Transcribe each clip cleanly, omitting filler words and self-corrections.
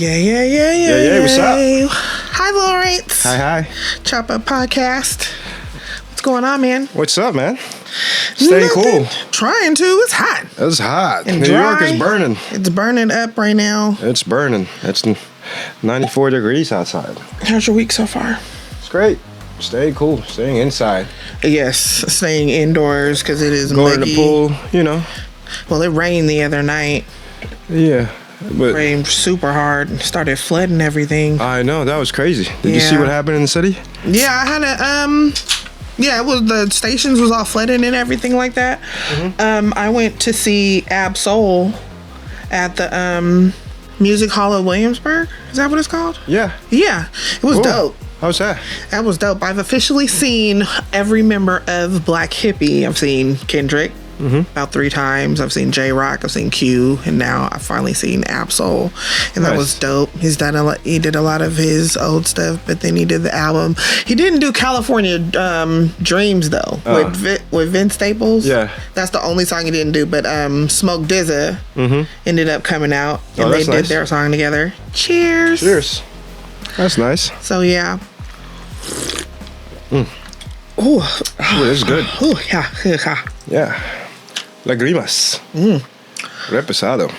Yeah, what's up? Hi, Lawrence. Hi. Chop Up Podcast. What's going on, man? What's up, man? Staying cool. Trying to. It's hot. It's hot. And New dry. York is burning. It's burning up right now. It's burning. It's 94 degrees outside. How's your week so far? It's great. Staying cool. Staying inside. Yes, staying indoors because it is Going muggy. to the pool, you know. Well, it rained the other night. Yeah. But Rained super hard and started flooding everything. I know, that was crazy. Did you see what happened in the city? Yeah, I had a yeah, it was the stations was all flooding and everything like that. Mm-hmm. I went to see Soul at the Music Hall of Williamsburg. Is that what it's called? Yeah. Yeah, it was dope. How's that? That was dope. I've officially seen every member of Black Hippie. I've seen Kendrick about 3 times. I've seen J-Rock. I've seen Q, and now I've finally seen Soul, and that was dope. He's done a lot. He did a lot of his old stuff, but then he did the album. He didn't do California Dreams though with Vince Staples. Yeah, that's the only song he didn't do. But Smoke DZA ended up coming out, and they did their song together. Cheers. That's nice. So yeah. Ooh, this is good. Ooh, yeah. Yeah. Lagrimas. Reposado.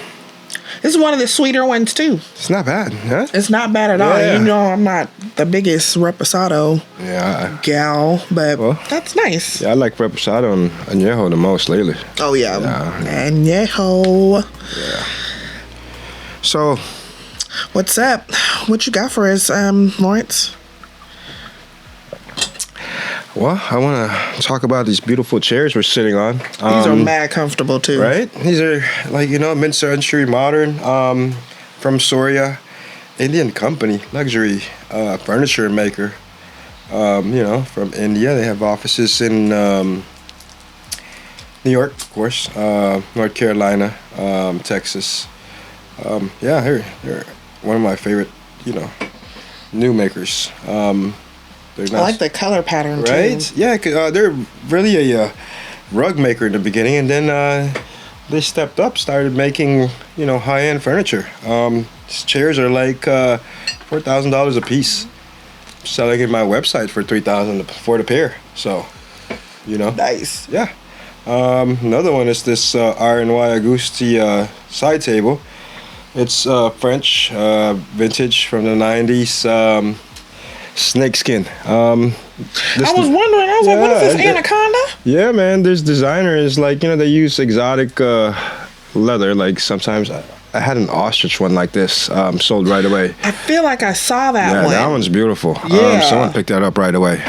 This is one of the sweeter ones too. It's not bad, huh? It's not bad at all. You know, I'm not the biggest reposado gal, but that's nice. Yeah, I like reposado and añejo the most lately. Oh yeah. Añejo. Yeah. So, what's up? What you got for us, Lawrence? Well, I want to talk about these beautiful chairs we're sitting on. These are mad comfortable too. Right? These are like, mid-century modern, from Soria, Indian company, luxury furniture maker. From India. They have offices in New York, of course, North Carolina, Texas. They're one of my favorite, new makers. I like the color pattern too. Right? Yeah, they're really a rug maker in the beginning, and then they stepped up, started making high-end furniture. These chairs are like $4,000 a piece. Selling in my website for $3,000 for the pair. So, nice. Yeah. Another one is this R&Y Augusti side table. It's French, vintage from the 90s. Snakeskin. I was wondering. I was like, what is this, anaconda? Yeah, man. This designer is like, they use exotic leather. Like sometimes I had an ostrich one like this sold right away. I feel like I saw that one. Yeah, that one's beautiful. Yeah. Someone picked that up right away.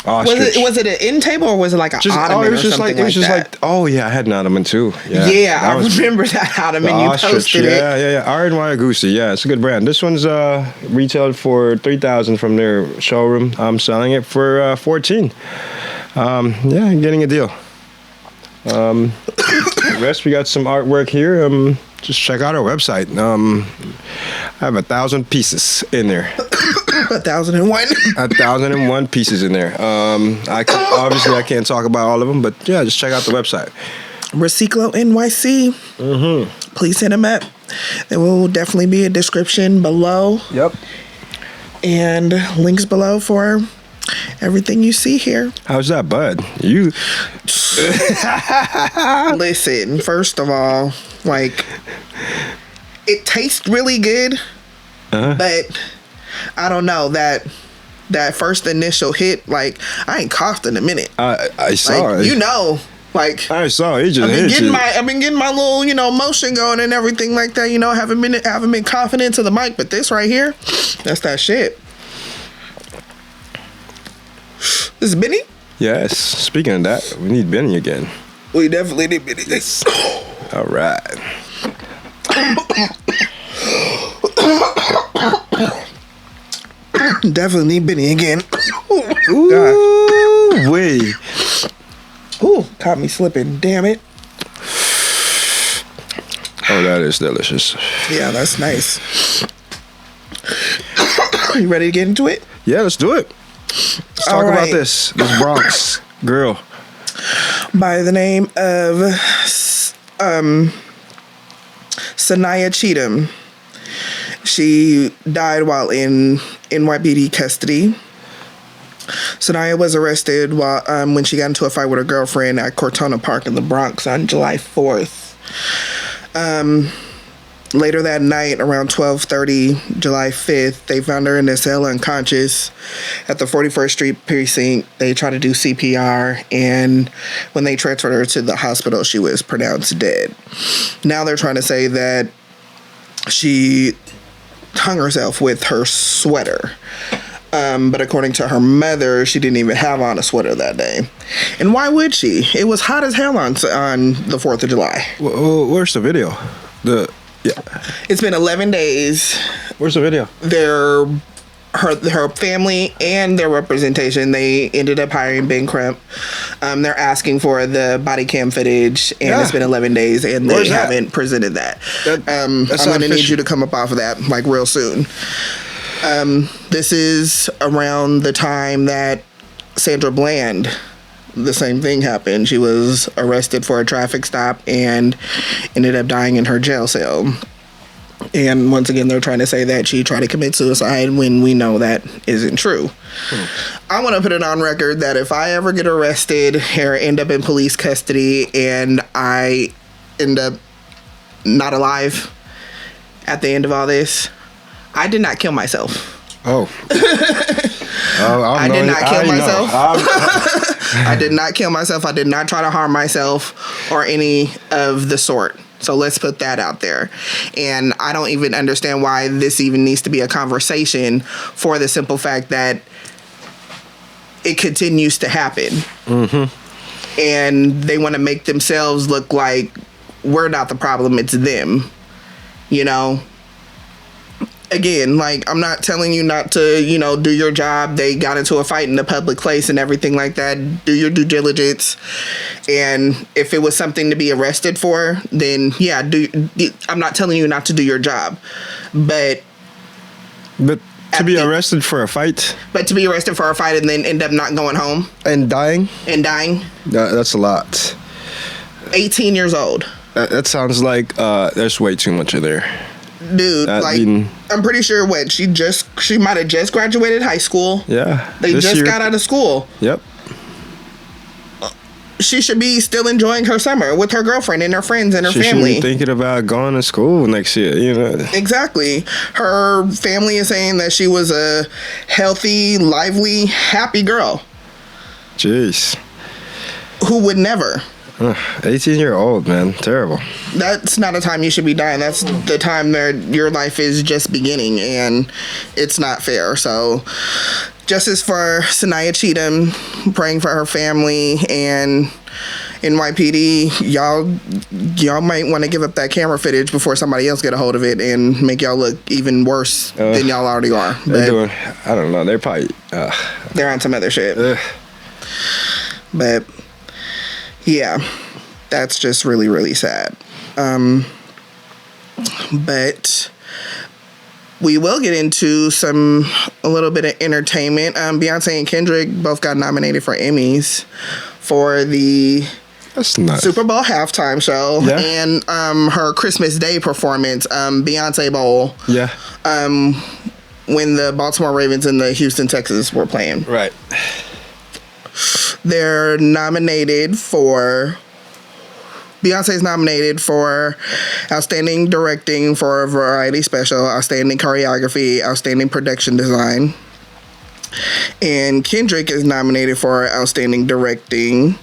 Ostrich. Was it an end table or was it like an ottoman or something like that? I had an ottoman too. Yeah, I remember that ottoman. You posted it. Yeah. R&Y Augusti. Yeah, it's a good brand. This one's retailed for $3,000 from their showroom. I'm selling it for $14,000. Getting a deal. The rest, we got some artwork here. Just check out our website. I have 1,000 pieces in there. 1,001. 1,001 pieces in there. I can't talk about all of them, but yeah, just check out the website. Reciclo NYC. Please hit them up. There will definitely be a description below. Yep. And links below for everything you see here. How's that, bud? You listen. First of all, it tastes really good, but I don't know that first initial hit. I ain't coughed in a minute. I saw it. I saw it. I've been getting my little motion going and everything like that. Haven't been coughing into the mic, but this right here, that's that shit. This is Benny? Yes. Speaking of that, we need Benny again. We definitely need Benny. All right. Definitely need Benny again. Ooh, wait. Ooh, caught me slipping. Damn it. Oh, that is delicious. Yeah, that's nice. You ready to get into it? Yeah, let's do it. Let's talk about this Bronx girl. By the name of Sanaya Cheatham. She died while in NYPD custody. Sanaya was arrested while when she got into a fight with her girlfriend at Cortona Park in the Bronx on July 4th. Later that night, around 12:30, July 5th, they found her in a cell unconscious at the 41st Street precinct. They tried to do CPR, and when they transferred her to the hospital, she was pronounced dead. Now they're trying to say that she hung herself with her sweater. But according to her mother, she didn't even have on a sweater that day. And why would she? It was hot as hell on the 4th of July. Where's the video? It's been 11 days. Where's the video? Her family and their representation, they ended up hiring Ben Crump. They're asking for the body cam footage, and it's been 11 days, and they haven't presented that. I'm going to need you to come up off of that, like, real soon. This is around the time that Sandra Bland, the same thing happened. She was arrested for a traffic stop and ended up dying in her jail cell. And once again, they're trying to say that she tried to commit suicide when we know that isn't true. I want to put it on record that if I ever get arrested or end up in police custody and I end up not alive at the end of all this, I did not kill myself. Oh. I did not kill myself. I did not kill myself. I did not try to harm myself or any of the sort. So let's put that out there. And I don't even understand why this even needs to be a conversation, for the simple fact that it continues to happen. Mm-hmm. And they want to make themselves look like we're not the problem, it's them. You know? Again, like, I'm not telling you not to, do your job. They got into a fight in a public place and everything like that. Do your due diligence. And if it was something to be arrested for, then, yeah, I'm not telling you not to do your job. But to be arrested for a fight? But to be arrested for a fight and then end up not going home. And dying? That's a lot. 18 years old. That sounds like there's way too much of there. Dude, I'm pretty sure she might have just graduated high school. Yeah. They just got out of school. Yep. She should be still enjoying her summer with her girlfriend and her friends and her family. She should be thinking about going to school next year, Exactly. Her family is saying that she was a healthy, lively, happy girl. Jeez. Who would never? 18-year-old, man. Terrible. That's not a time you should be dying. That's the time that your life is just beginning, and it's not fair. So, justice for Sanaya Cheatham, praying for her family, and NYPD, y'all might want to give up that camera footage before somebody else get a hold of it and make y'all look even worse than y'all already are. They're doing, I don't know, they're probably... they're on some other shit. But... yeah, that's just really, really sad. But we will get into a little bit of entertainment. Beyonce and Kendrick both got nominated for Emmys for the Super Bowl halftime show and her Christmas Day performance, Beyonce Bowl. Yeah. When the Baltimore Ravens and the Houston Texans were playing. Right. They're nominated for... Beyonce's nominated for Outstanding Directing for a Variety Special, Outstanding Choreography, Outstanding Production Design. And Kendrick is nominated for Outstanding Directing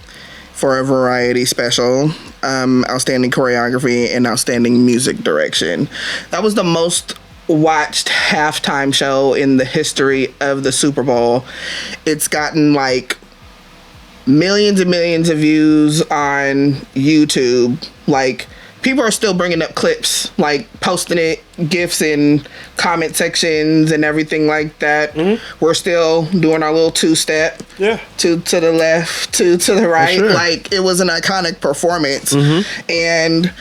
for a Variety Special, Outstanding Choreography, and Outstanding Music Direction. That was the most watched halftime show in the history of the Super Bowl. It's gotten like millions and millions of views on YouTube. Like, people are still bringing up clips, like posting it, GIFs and comment sections and everything like that. Mm-hmm. We're still doing our little two-step. Yeah. To the left, to the right. Sure. Like, it was an iconic performance. Mm-hmm. And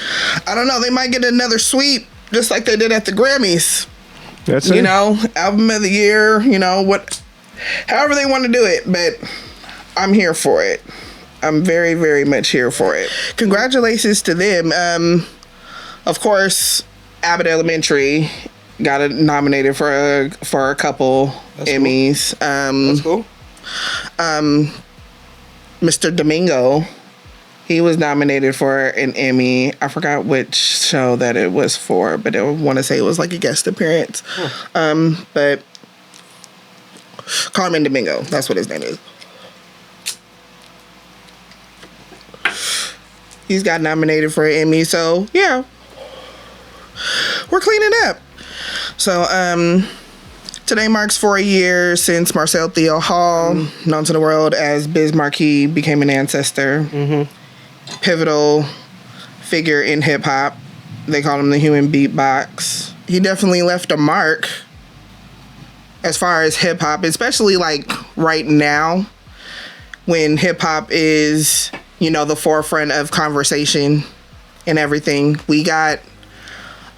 I don't know, they might get another sweep just like they did at the Grammys. That's it. Album of the year, however they want to do it, but I'm here for it. I'm very, very much here for it. Congratulations to them. Of course, Abbott Elementary got nominated for a couple Emmys. That's cool. Mr. Domingo, he was nominated for an Emmy. I forgot which show that it was for, but I want to say it was like a guest appearance. But Carmen Domingo, that's what his name is. He's got nominated for an Emmy, so yeah, we're cleaning up. So today marks 4 years since Marcel Theo Hall, known to the world as Biz Markie, became an ancestor. Pivotal figure in hip hop. They call him the human beatbox. He definitely left a mark as far as hip hop, especially like right now when hip hop is, you know, the forefront of conversation and everything. We got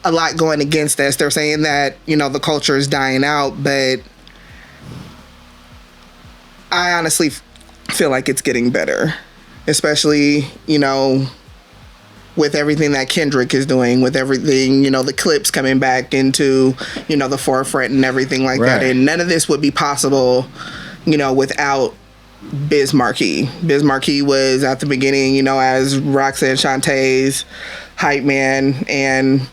a lot going against us. They're saying that, you know, the culture is dying out, but I honestly feel like it's getting better, especially, you know, with everything that Kendrick is doing, with everything, you know, the clips coming back into, you know, the forefront and everything like that. And none of this would be possible, you know, without Biz Markie. Biz Markie was at the beginning, you know, as Roxanne Shantae's hype man. And,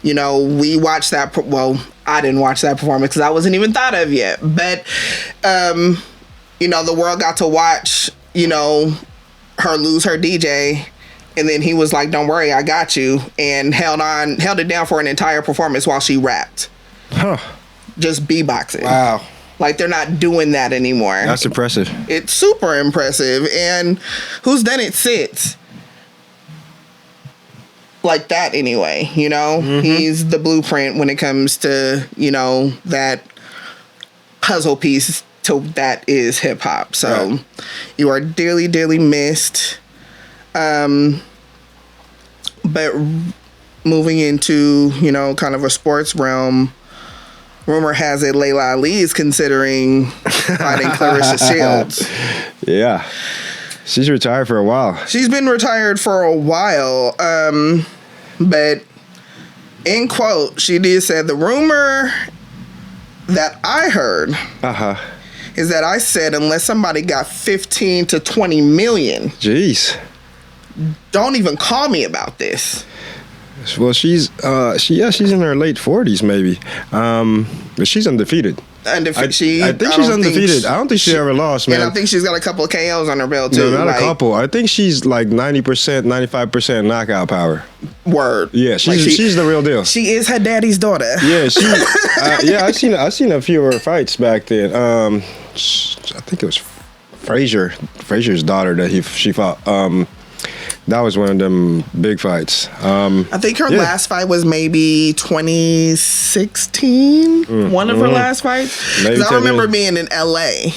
you know, we watched that. Well, I didn't watch that performance because I wasn't even thought of yet. But, you know, the world got to watch, you know, her lose her DJ. And then he was like, "Don't worry, I got you," and held it down for an entire performance while she rapped. Just beatboxing. Wow. Like, they're not doing that anymore. That's impressive. It's super impressive. And who's done it since? Like that anyway, you know? He's the blueprint when it comes to, you know, that puzzle piece to that is hip hop. So you are dearly, dearly missed. But moving into, you know, kind of a sports realm, rumor has it Layla Ali is considering fighting Clarissa Shields. Yeah. She's retired for a while. She's been retired for a while. But in quote, she did say the rumor that I heard is that I said unless somebody got 15 to 20 million. Jeez. Don't even call me about this. Well, she's in her late 40s maybe, but she's undefeated. I think she's undefeated. I don't think she ever lost, man. And I think she's got a couple of KOs on her belt too. No, not a couple. I think she's like 90%, 95% knockout power. Word. Yeah, she's the real deal. She is her daddy's daughter. Yeah, I seen a few of her fights back then. I think it was Frazier's daughter that she fought. That was one of them big fights. I think her last fight was maybe 2016. One of her last fights. Because I remember being in LA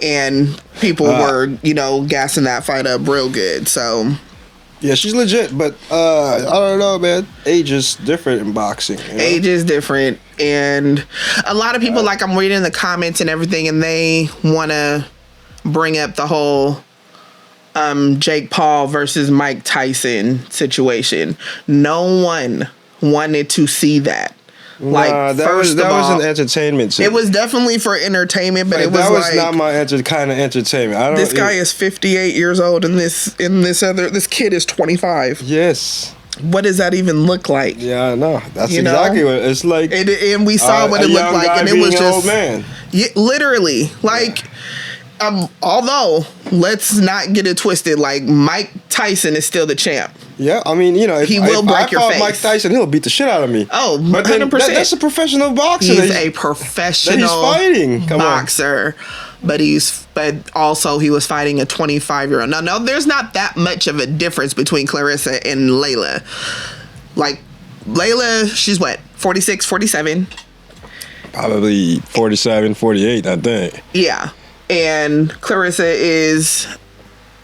and people were, you know, gassing that fight up real good. So yeah, she's legit, but I don't know, man. Age is different in boxing. You know? Age is different, and a lot of people, like, I'm reading the comments and everything, and they want to bring up the whole Jake Paul versus Mike Tyson situation. No one wanted to see that. Like, that was an entertainment. It was definitely for entertainment, but that was not my kind of entertainment. This guy is 58 years old, and this kid is 25. Yes. What does that even look like? Yeah, I know. That's exactly what it's like. And we saw what it looked like, and it was just old man. Yeah, literally, like. Although, let's not get it twisted. Like, Mike Tyson is still the champ. Yeah, I mean, you know, if he will break your face. Mike Tyson, he'll beat the shit out of me. Oh, but 100%. That's a professional boxer. He's a professional fighting. boxer. But also he was fighting a 25-year-old. Now, no, there's not that much of a difference between Clarissa and Layla. Like, Layla, she's what, 46, 47? Probably 47, 48, I think. Yeah. And Clarissa is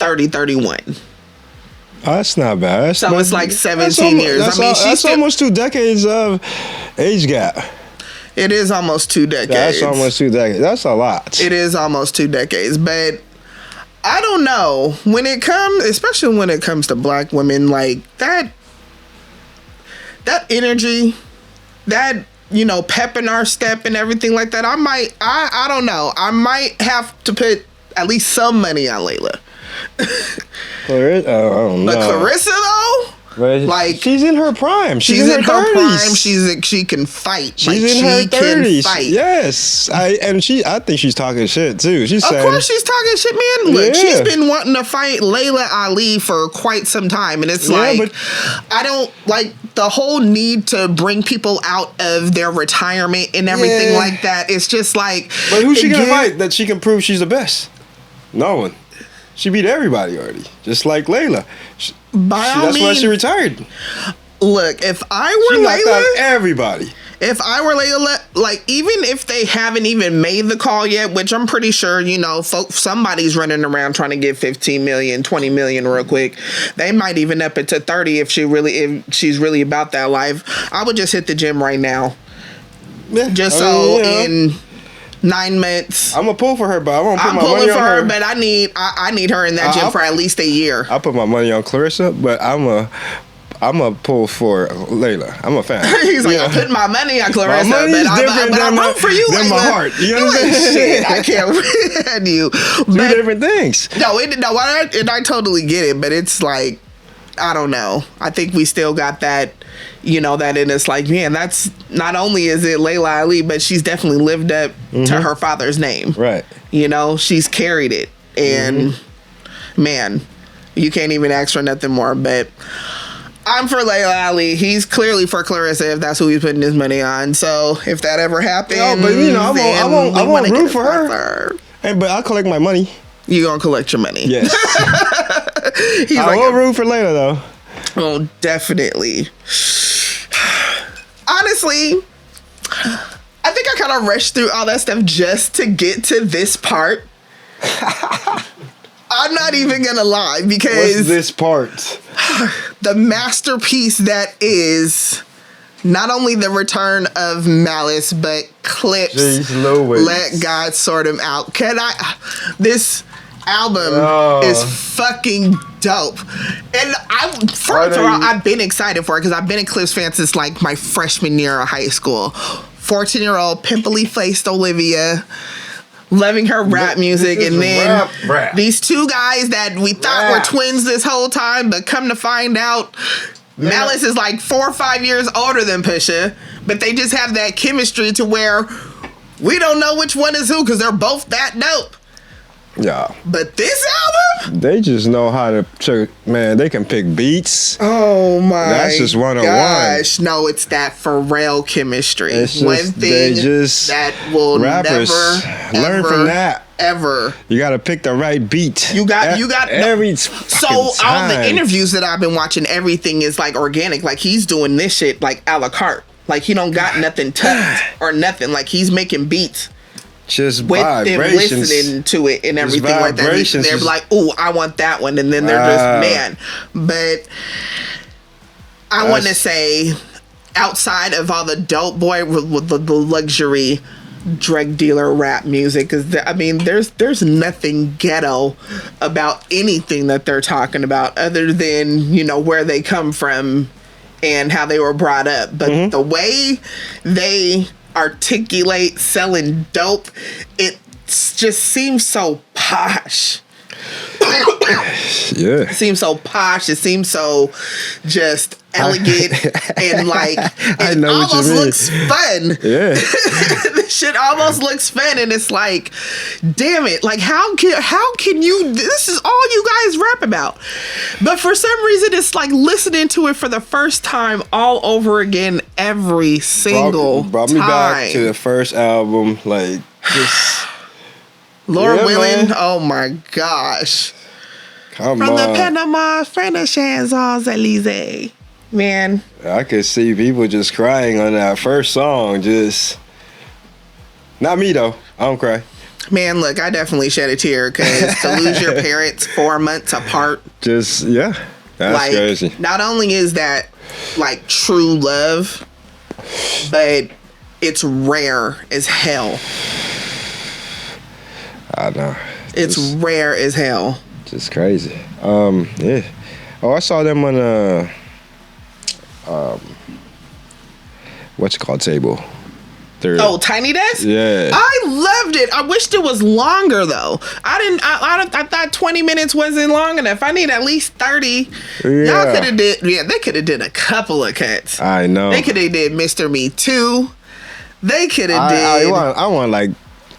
30, 31. Oh, that's not bad. So it's like 17 years. That's almost 2 decades of age gap. It is almost 2 decades. That's almost 2 decades. That's a lot. It is almost 2 decades. But I don't know. Especially when it comes to black women, like that energy, that pep in our step and everything like that, I don't know. I might have to put at least some money on Layla. Clarissa, I don't know. But Clarissa though, like she's in her prime. She's in her 30s. prime. She can fight. She's in her 30s. Yes, I think she's talking shit too. She's saying, of course she's talking shit, man. Look, she's been wanting to fight Layla Ali for quite some time, and it's but I don't like the whole need to bring people out of their retirement and everything like that. It's just like, but who's she gonna fight that she can prove she's the best? No one. She beat everybody already, just like Layla. That's why she retired. Look, if I were she Layla, knocked out everybody. If I were Layla, like even if they haven't even made the call yet, which I'm pretty sure, somebody's running around trying to get 15 million, 20 million real quick. They might even up it to 30 if she's really about that life. I would just hit the gym right now. Yeah, in 9 months. I'm gonna pull for her, but I won't put I'm my money pulling for on her, but I need her in that gym for at least a year. I put my money on Clarissa, but I'm a pull for Layla. I'm a fan. He's like, I put my money on Clarissa, but I'm root for you, Layla. My heart. You know what I'm saying? Shit, I can't stand you. Two different things. And I totally get it, but it's like, I don't know. I think we still got that. That in us, like, man, that's not only is it Layla Ali, but she's definitely lived up to her father's name. Right. She's carried it. And man, you can't even ask for nothing more. But I'm for Layla Ali. He's clearly for Clarissa if that's who he's putting his money on. So if that ever happens, but I won't root for her. Hey, but I'll collect my money. You gonna collect your money? Yes. I won't root for Layla though. Oh, definitely. Honestly, I think I kind of rushed through all that stuff just to get to this part. I'm not even gonna lie, because what's this part? The masterpiece that is not only the return of Malice, but Clips. Jeez, Let God Sort Him Out. This album is fucking dope, and first of all, I've been excited for it because I've been a Clips fan since like my freshman year of high school. 14-year-old pimply faced Olivia, loving her rap music, and then these two guys that we thought were twins this whole time, but come to find out, Malice is like 4 or 5 years older than Pusha, but they just have that chemistry to where we don't know which one is who because they're both that dope. Yeah. But this album? They just know how to, man, they can pick beats. Oh my That's just 101. Gosh. No, it's that Pharrell chemistry. It's just, one thing that will rappers never learn from that. Ever. You got to pick the right beat. You got every so time. All the interviews that I've been watching, everything is like organic. Like he's doing this shit like a la carte. Like he don't got nothing tucked or nothing. Like he's making beats. Just with them vibrations. Listening to it and everything like that. They're like, oh, I want that one. And then they're just, man. But I want to say, outside of all the dope boy with the luxury drug dealer rap music, because there's nothing ghetto about anything that they're talking about other than, where they come from and how they were brought up. But the way they articulate selling dope, it just seems so posh. Yeah, it seems so posh. It seems so just elegant and like it almost looks fun. Yeah, this shit almost looks fun, and it's like, damn it! Like how can you? This is all you guys rap about, but for some reason it's like listening to it for the first time all over again every single brought me back to the first album, like just. Lord willing, man. Oh my gosh. Come on. From the Panama, French Champs-Élysées. Man. I could see people just crying on that first song. Just. Not me, though. I don't cry. Man, look, I definitely shed a tear because to lose your parents 4 months apart. Just, yeah. That's like, crazy. Not only is that, like, true love, but it's rare as hell. I know. It's rare as hell. Just crazy. Yeah. Oh, I saw them on what's it called, table. after. Oh, Tiny Desk? Yeah. I loved it. I wished it was longer though. I thought 20 minutes wasn't long enough. I need at least 30. Yeah. Y'all could have they could have did a couple of cuts. I know. They could have did Mr. Me Too. They could have did. I want like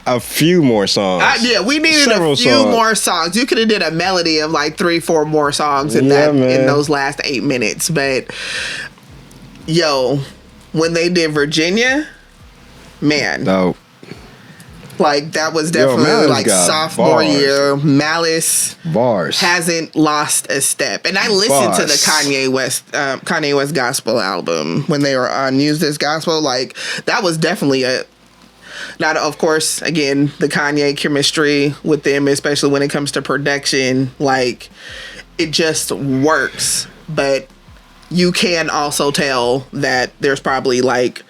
a few more songs. We needed Several a few songs. more songs. You could have did a melody of like 3-4 more songs in in those last 8 minutes. But yo, when they did Virginia, man, no, like that was definitely like sophomore bars. year. Malice bars hasn't lost a step. And I listened to the Kanye West gospel album when they were on Use This Gospel. Like that was definitely not, of course, again, the Kanye chemistry with them, especially when it comes to production, like it just works. But you can also tell that there's probably like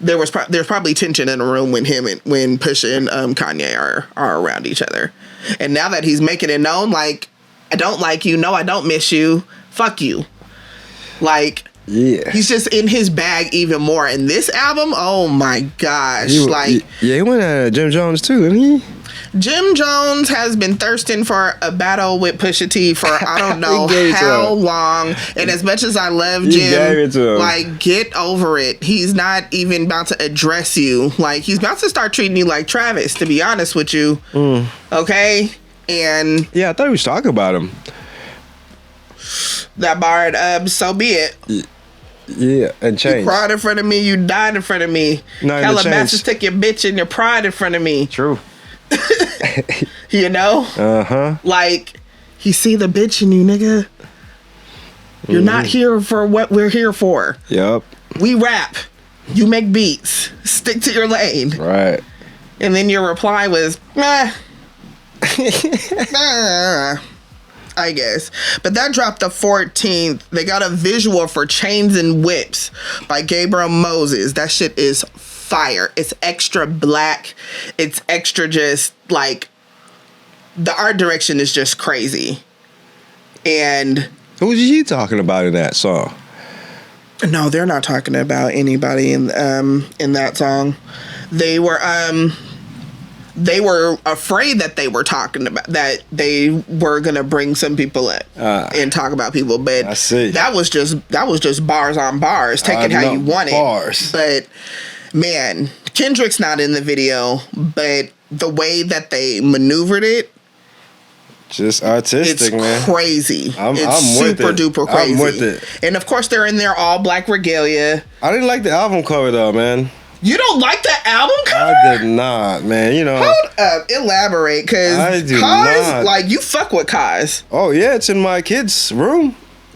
there's probably tension in the room when Pusha and Kanye are around each other. And now that he's making it known, like, I don't like you, no, I don't miss you, fuck you. Like, yeah, he's just in his bag even more. And this album, oh my gosh, he went at Jim Jones too, didn't he? Jim Jones has been thirsting for a battle with Pusha T for I don't know how long. And as much as I love Jim, like, get over it. He's not even about to address you. Like, he's about to start treating you like Travis, to be honest with you. Okay? And yeah, I thought he was talking about him. That bar, so be it. Yeah, and change. You cried in front of me, you died in front of me. Calabasas took your bitch and your pride in front of me. True. You know? Like, he see the bitch in you, nigga. You're not here for what we're here for. Yep. We rap. You make beats. Stick to your lane. Right. And then your reply was, nah. I guess. But that dropped the 14th. They got a visual for Chains and Whips by Gabriel Moses. That shit is fire. It's extra black. It's extra just like, the art direction is just crazy. And who's he talking about in that song? No, they're not talking about anybody in that song. They were afraid that they were talking about that they were gonna bring some people in and talk about people, but I see. that was just bars on bars, take it how you want bars. it. But man, Kendrick's not in the video, but the way that they maneuvered it, just artistic, it's crazy. I'm super duper crazy. I'm with it. And of course, they're in their all black regalia. I didn't like the album cover though, man. You don't like the album cover? I did not, man. You know. Hold up, elaborate, because Kaz, like, you fuck with Kaz. Oh yeah, it's in my kid's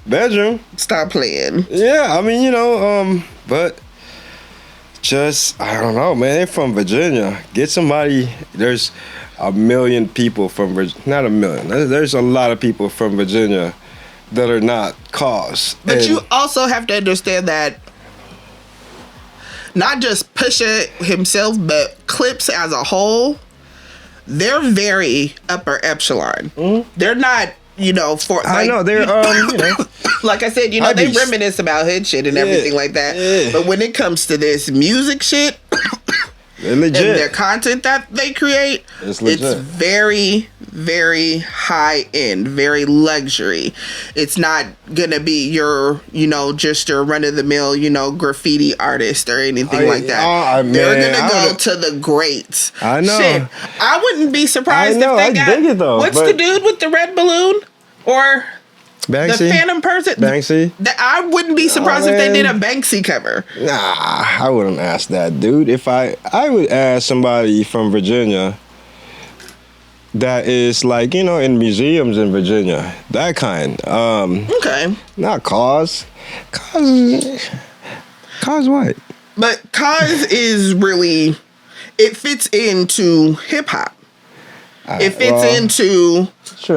bedroom. Stop playing. Yeah, I mean, you know, but just I don't know, man. They're from Virginia. Get somebody. There's a million people from Virginia. Not a million. There's a lot of people from Virginia that are not Kaz. But you also have to understand that not just Pusha himself, but Clips as a whole, they're very upper echelon. They're not, you know, I know they're you know, like I said, you know, they reminisce about hood shit and everything like that. Yeah. But when it comes to this music shit, they're legit. And their content that they create, it's very, very high end, very luxury. It's not gonna be your, you know, just your run of the mill, you know, graffiti artist or anything like that. They're gonna go to the greats. I know. Shit, I wouldn't be surprised if they got. Dig it though, what's the dude with the red balloon or? Banksy? The Phantom person? Banksy? I wouldn't be surprised if they did a Banksy cover. Nah, I wouldn't ask that dude. If I would ask somebody from Virginia that is like, you know, in museums in Virginia. That kind. Okay. Not Kaz. Kaz what? But Kaz is really, it fits into hip hop. It fits into,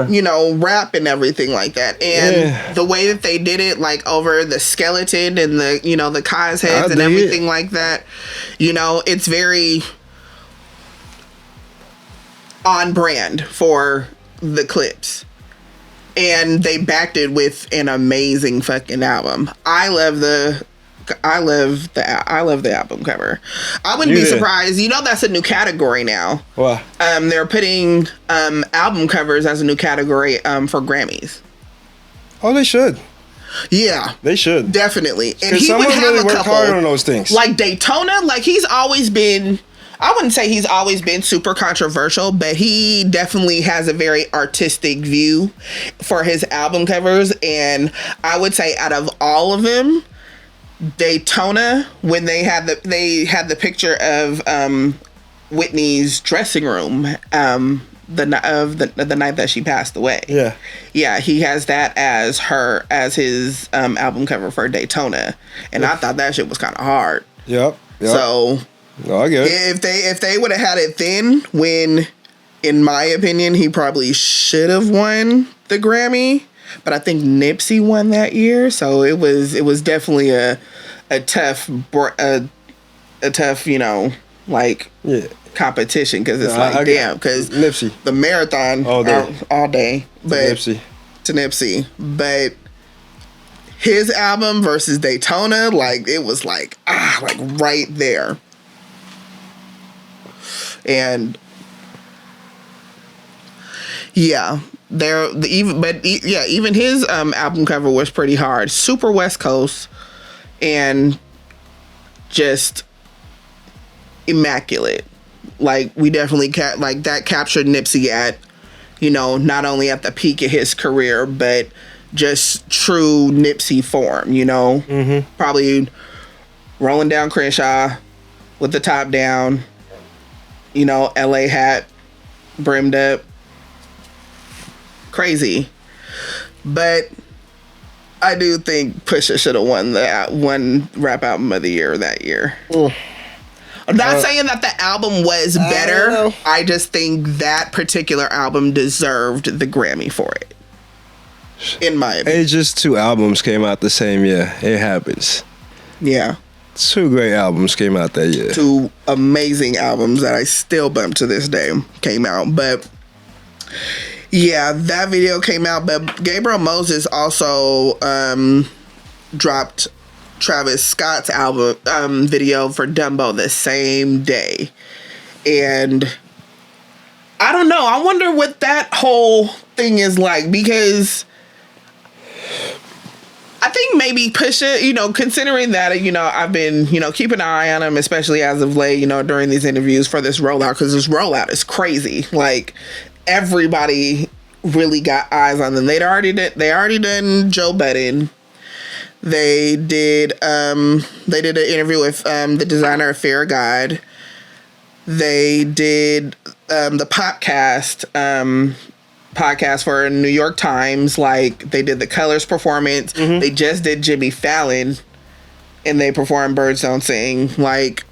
you know, rap and everything like that. And the way that they did it, like over the skeleton and the, you know, the Kaz heads and everything like that, you know, it's very on brand for the Clips. And they backed it with an amazing fucking album. I love the I love the album cover. I wouldn't be surprised. You know, that's a new category now. What? They're putting album covers as a new category for Grammys. Oh, they should. Yeah, they should definitely. And he someone would have really a worked couple hard on those things. Like Daytona. Like he's always been. I wouldn't say he's always been super controversial, but he definitely has a very artistic view for his album covers. And I would say out of all of them, Daytona, when they had the picture of Whitney's dressing room the night that she passed away. Yeah, he has that as his album cover for Daytona, and I thought that shit was kind of hard. Yep. So. No, I get it. If they would have had it then, when, in my opinion, he probably should have won the Grammy, but I think Nipsey won that year, so it was definitely a tough competition, because it's damn, because Nipsey, the marathon all day, but to Nipsey, but his album versus Daytona, like it was like right there. And yeah, even his album cover was pretty hard. Super West Coast and just immaculate. Like we definitely that captured Nipsey at, not only at the peak of his career, but just true Nipsey form. Probably rolling down Crenshaw with the top down. LA hat, brimmed up. Crazy. But I do think Pusha should have won Rap Album of the Year that year. I'm not saying that the album was better. I just think that particular album deserved the Grammy for it. In my opinion. Just 2 albums came out the same year. It happens. Yeah. 2 great albums came out that year. 2 amazing albums that I still bump to this day came out. But yeah, that video came out. But Gabriel Moses also dropped Travis Scott's album video for Dumbo the same day. And I don't know. I wonder what that whole thing is like, because I think maybe Pusha, considering that, I've been, keeping an eye on him, especially as of late, during these interviews for this rollout, because this rollout is crazy. Like, everybody really got eyes on them. They already done Joe Budden. They did an interview with the designer of Fair God. They did the podcast for New York Times. Like, they did the Colors performance. They just did Jimmy Fallon, and they performed Birds Don't Sing. Like,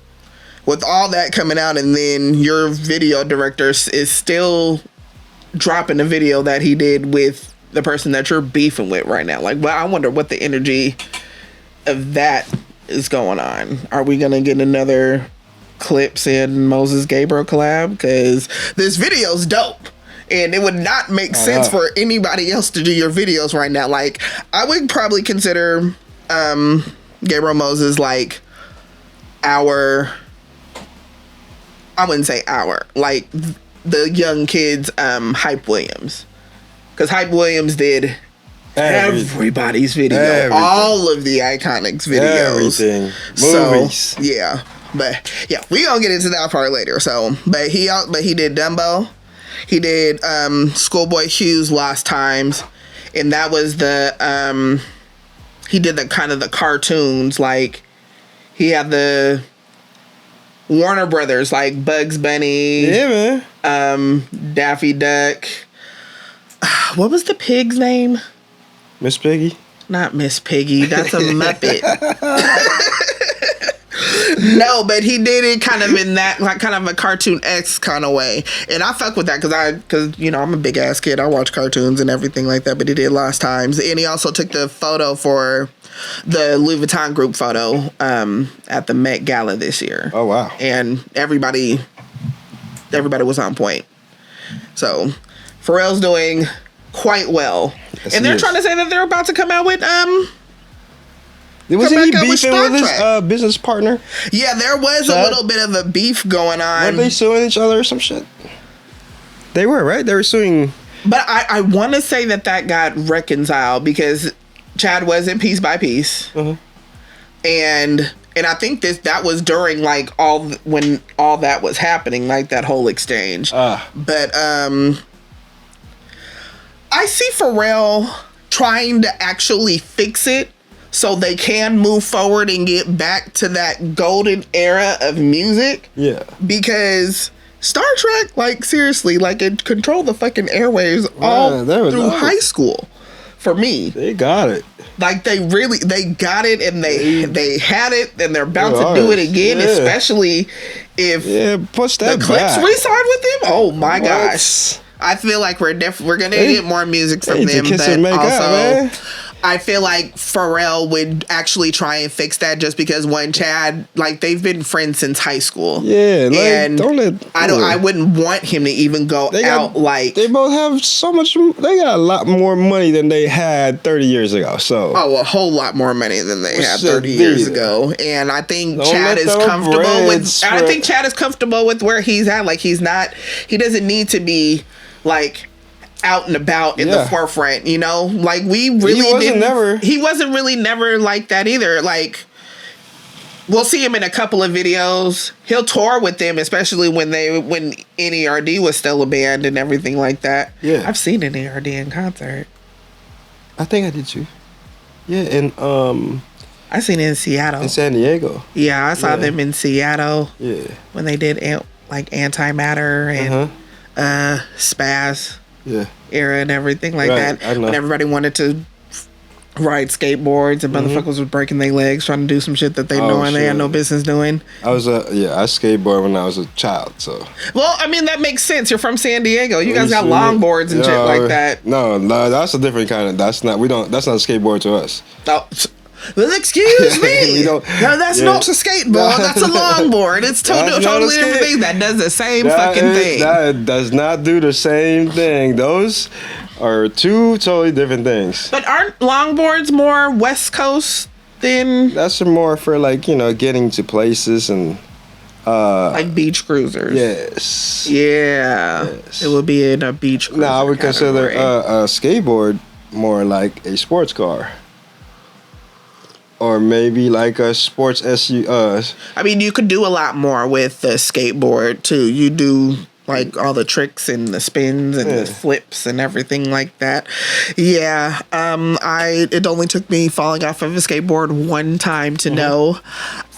with all that coming out, and then your video director is still dropping a video that he did with the person that you're beefing with right now. Like, well, I wonder what the energy of that is going on. Are we gonna get another Clips and Moses Gabriel collab? Because this video's dope. And it would not make sense for anybody else to do your videos right now. Like, I would probably consider Gabriel Moses like I wouldn't say like the young kids Hype Williams. Because Hype Williams did everybody's video. All of the Iconics videos. Everything. Movies. So, yeah. But yeah, we gonna get into that part later. So, but he did Dumbo. He did Schoolboy Q's Lost Times, and that was he did the kind of the cartoons. Like, he had the Warner Brothers, like Bugs Bunny, Daffy Duck. What was the pig's name? Miss Piggy? Not Miss Piggy. That's a Muppet. No, but he did it kind of in that, like, kind of a cartoon-esque kind of way. And I fuck with that because I'm a big-ass kid. I watch cartoons and everything like that, but he did Lost Times. And he also took the photo for the Louis Vuitton group photo at the Met Gala this year. Oh, wow. And everybody was on point. So, Pharrell's doing quite well. Yes, and they're trying to say that they're about to come out with Wasn't he back up with beefing Star with his Trek. business partner? Yeah, there was a little bit of a beef going on. Weren't they suing each other or some shit? They were, right? They were suing. But I want to say that got reconciled because Chad was in Piece by Piece. And I think that was during like when all that was happening, like that whole exchange. But I see Pharrell trying to actually fix it so they can move forward and get back to that golden era of music. Yeah. Because Star Trek, like seriously, like it controlled the fucking airwaves all through high school for me. They got it. Like they got it, and they had it, and they're about to do it again, especially if push the that Clips back. re-signed with them. Oh my gosh. I feel like we're gonna get more music from them, but also I feel like Pharrell would actually try and fix that just because Chad, like they've been friends since high school. Yeah, like, and I wouldn't want him to even go out like they both have so much. They got a lot more money than they had 30 years ago. So a whole lot more money than they had 30 years ago. And I think Chad is comfortable with. I think Chad is comfortable with where he's at. Like he doesn't need to be like out and about in the forefront, you know? Like he wasn't really never like that either. Like we'll see him in a couple of videos. He'll tour with them, especially when NERD was still a band and everything like that. Yeah. I've seen NERD in concert. I think I did too. Yeah, and I seen it in Seattle. In San Diego. Yeah, I saw them in Seattle. Yeah. When they did like Antimatter and Spaz. Yeah. Era and everything like that. When everybody wanted to ride skateboards and motherfuckers was breaking their legs trying to do some shit that they they had no business doing. I skateboarded when I was a child, so. Well, I mean that makes sense. You're from San Diego. You guys got longboards and shit like that. No, that's a different kind of. That's not a skateboard to us. Oh. Well, excuse me. No, that's not a skateboard. That's a longboard. It's totally different thing. That does the same fucking thing. That does not do the same thing. Those are two totally different things. But aren't longboards more West Coast than? That's more for like getting to places and. Like beach cruisers. Yes. Yeah. Yes. It would be in a beach cruiser. No, I would consider a skateboard more like a sports car. Or maybe like a sports SUV. I mean, you could do a lot more with the skateboard too. You do like all the tricks and the spins and the flips and everything like that. Yeah. It only took me falling off of a skateboard one time to know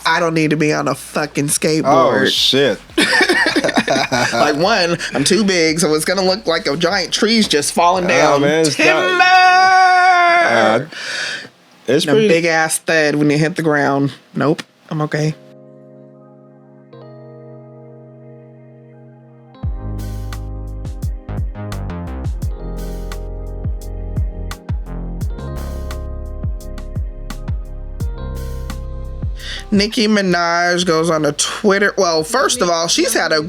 I don't need to be on a fucking skateboard. Oh shit. Like I'm too big, so it's gonna look like a giant tree's just falling down. Oh man, Timber! It's a big ass thud when you hit the ground. Nope, I'm okay. Nicki Minaj goes on a Twitter. Well, first of all, she's had a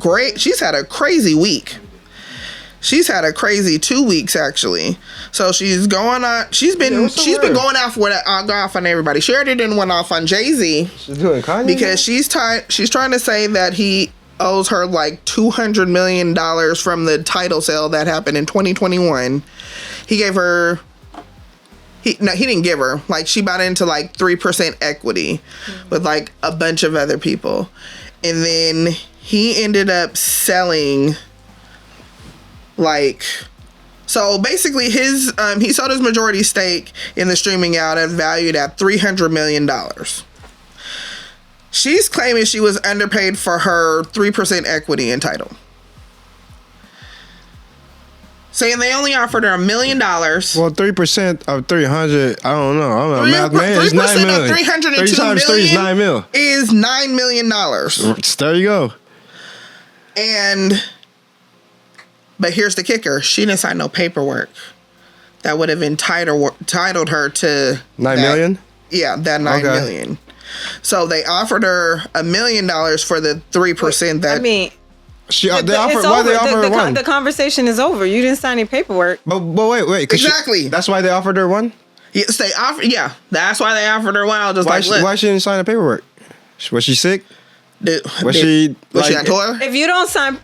crazy week. She's had a crazy 2 weeks actually. So she's going on. She's been going off on everybody. She already didn't went off on Jay-Z. She's doing Kanye because she's trying to say that he owes her like $200 million from the title sale that happened in 2021. He gave her. He didn't give her. Like she bought into like 3% equity with like a bunch of other people, and then he ended up selling. Like, so basically he sold his majority stake in the streaming outlet valued at $300 million. She's claiming she was underpaid for her 3% equity in Tidal. Saying they only offered her $1 million. Well, 3% of 300, I don't know. I'm a math man. 3% of 302 times 3 is $9 million. Is $9 million. There you go. But here's the kicker. She didn't sign no paperwork that would have entitled her to $9 million? Yeah, that $9 million. So they offered her $1 million for the 3% that. I mean, why they offer her one? The conversation is over. You didn't sign any paperwork. But wait. Exactly. That's why they offered her one? Yes, they offer. Yeah, that's why they offered her one. Just Why she didn't sign the paperwork? Was she sick? Was she on tour? If you don't sign,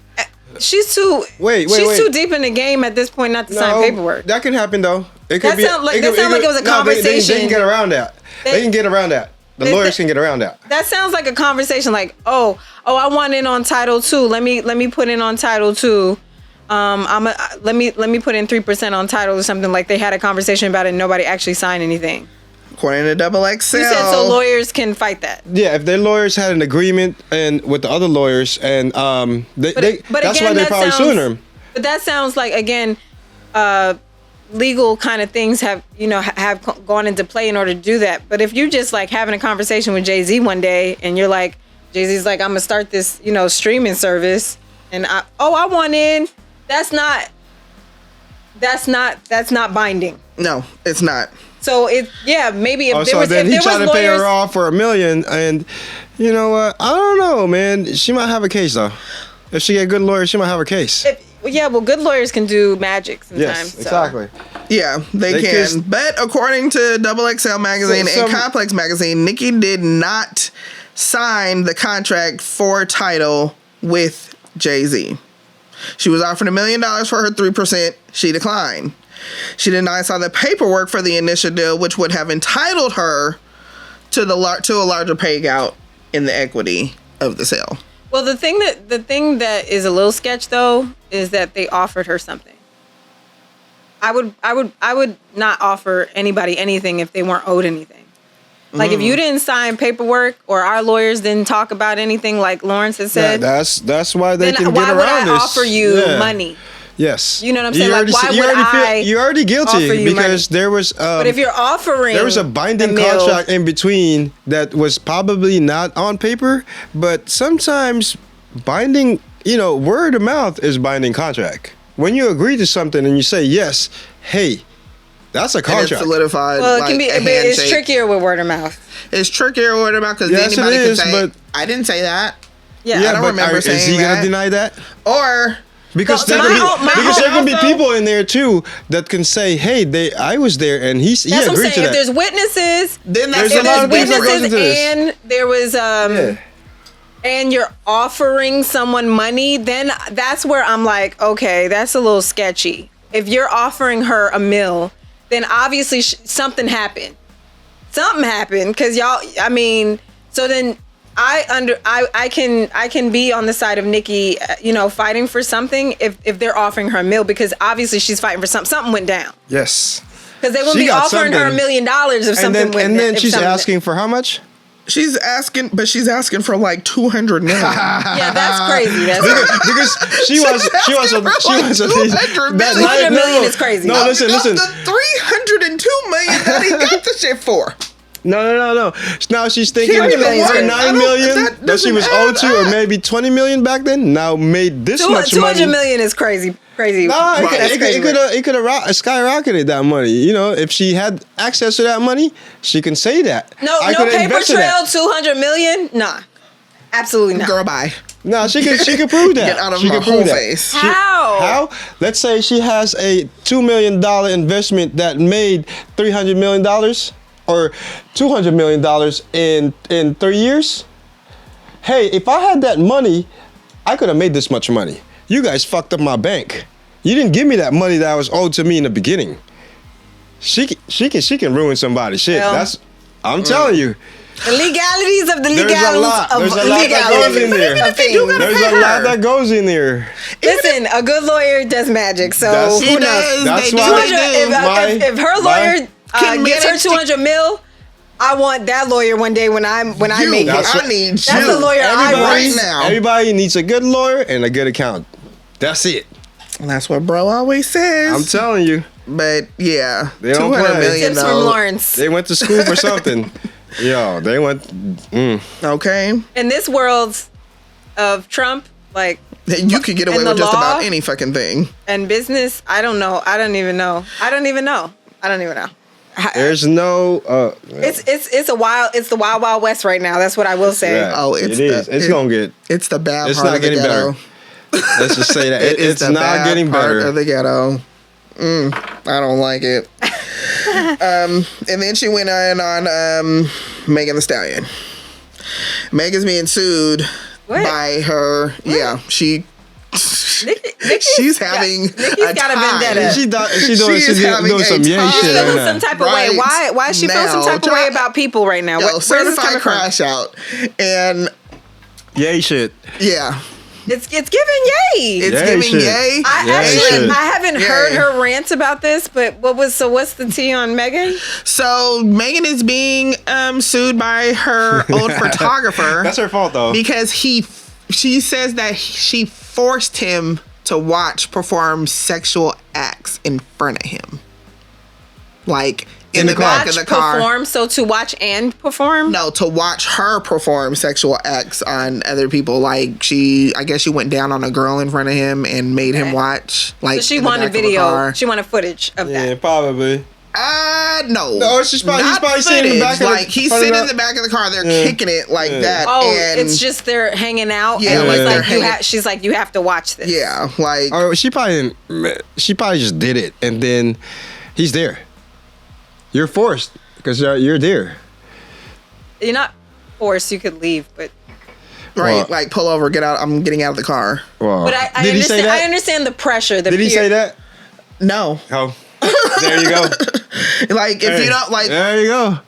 she's too. Wait. She's too deep in the game at this point not to sign paperwork. That could happen though. It could That sound like it was a conversation. They can get around that. They can get around that. The lawyers can get around that. That sounds like a conversation. Like, oh, I want in on Title II. Let me put in on Title II. Let me put in 3% on title or something. Like they had a conversation about it and nobody actually signed anything. According to XXL. You said so lawyers can fight that. Yeah, if their lawyers had an agreement and with the other lawyers and that's why they're probably suing them. But that sounds like again, legal kind of things have gone into play in order to do that. But if you're just like having a conversation with Jay-Z one day and you're like, Jay-Z's like, I'm gonna start this streaming service and I want in. That's not binding. No, it's not. So maybe if he tried to pay her off for $1 million, and you know what? I don't know, man. She might have a case though. If she get a good lawyer, she might have a case. Good lawyers can do magic sometimes. Yes, exactly. Yeah, they can. But according to XXL magazine and Complex magazine, Nicki did not sign the contract for Tidal with Jay-Z. She was offered $1 million for her 3%. She declined. She did not sign the paperwork for the initial deal, which would have entitled her to a larger payout in the equity of the sale. Well, the thing that is a little sketch though is that they offered her something. I would not offer anybody anything if they weren't owed anything. Like if you didn't sign paperwork or our lawyers didn't talk about anything like Lawrence has said. Yeah, that's why they can get around this. Why would I offer you money? Yes. You know what I'm saying? You're already guilty because there was but if you're offering there was a binding contract in between that was probably not on paper, but sometimes binding, word of mouth is binding contract. When you agree to something and you say yes, hey, that's a contract. And it's solidified. Well, it can be. It's trickier with word of mouth. It's trickier with word of mouth because anybody can say, "I didn't say that." Yeah, I don't remember saying that. Is he gonna deny that? Or because there can be people in there too that can say, "Hey, I was there," and he agreed to that. If there's witnesses, then there's a lot of things that goes into this. And there was and you're offering someone money, then that's where I'm like, okay, that's a little sketchy. If you're offering her $1 million. Then obviously something happened. Something happened because y'all. I mean, so then I can be on the side of Nicki, fighting for something if they're offering her $1 million because obviously she's fighting for something. Something went down. Yes. Because they wouldn't be offering her $1 million if something went down. And then she's asking for how much? She's asking for like $200 million. Yeah, that's crazy. Because she was $200 million is crazy. No, listen. The $302 million that he got the shit for. No. Now she's thinking her $9 million that she was owed to, or maybe $20 million back then. Now made this much money. $200 million is crazy. No, it could have skyrocketed that money. If she had access to that money, she can say that. No paper trail, $200 million. Nah, absolutely not. Girl, bye. No, she can prove that. Get out of my whole face. How? Let's say she has a $2 million investment that made $300 million or $200 million in 3 years. Hey, if I had that money, I could have made this much money. You guys fucked up my bank. You didn't give me that money that was owed to me in the beginning. She can ruin somebody's shit. Well, I'm telling you. The legalities of the legalities There's a lot that goes in there. There's a lot that goes in there. Listen, a good lawyer does magic, so who knows? That's why if her lawyer gets her $200 million, I want that lawyer one day when I make it. I need That's the lawyer I want right now. Everybody needs a good lawyer and a good accountant. That's it. That's what bro always says. I'm telling you. But yeah, they don't $200 play. million. Tips from Lawrence. They went to school for something. Yo, they went. Okay. In this world of Trump, like you could get away with just about any fucking thing. And business, I don't know. I don't even know. There's no. It's the wild west right now. That's what I will say. Yeah, it's gonna get. It's the bad. It's part not of the getting ghetto. better. Let's just say that it's the not bad getting part better. of the ghetto. I don't like it. And then she went on Megan Thee Stallion. Megan's being sued by her. Yeah, she's having Nikki's got a vendetta. She's doing some yay shit feeling right some now. type of way. Why is she feeling some type of way about people right now? Where's this certified coming from? crash out. And Yay shit. yeah. It's giving yay. It's Yay giving shit. yay. I haven't heard her rants about this, but what's the tea on Megan? So Megan is being sued by her old photographer. That's her fault though. Because she says that she forced him to perform sexual acts in front of him. Like in the back of the car. Perform, so to watch and perform? No, to watch her perform sexual acts on other people. Like I guess she went down on a girl in front of him and made him watch. Like, so she wanted video. She wanted footage of that. Yeah, probably. No. No, she's probably sitting in the back of like he's sitting in the back of the car. They're kicking it like that. Oh, and it's just they're hanging out. Yeah, and like he's they're like, she's like, you have to watch this. Yeah, like. Or she probably just did it, and then he's there. You're forced because you're there. You're not forced. You could leave, but. Right, Well, like pull over, get out. I'm getting out of the car. Well, But I did he say understand. that? I understand the pressure. Did he say that? No, Oh, there you go. like if you don't like, there you go.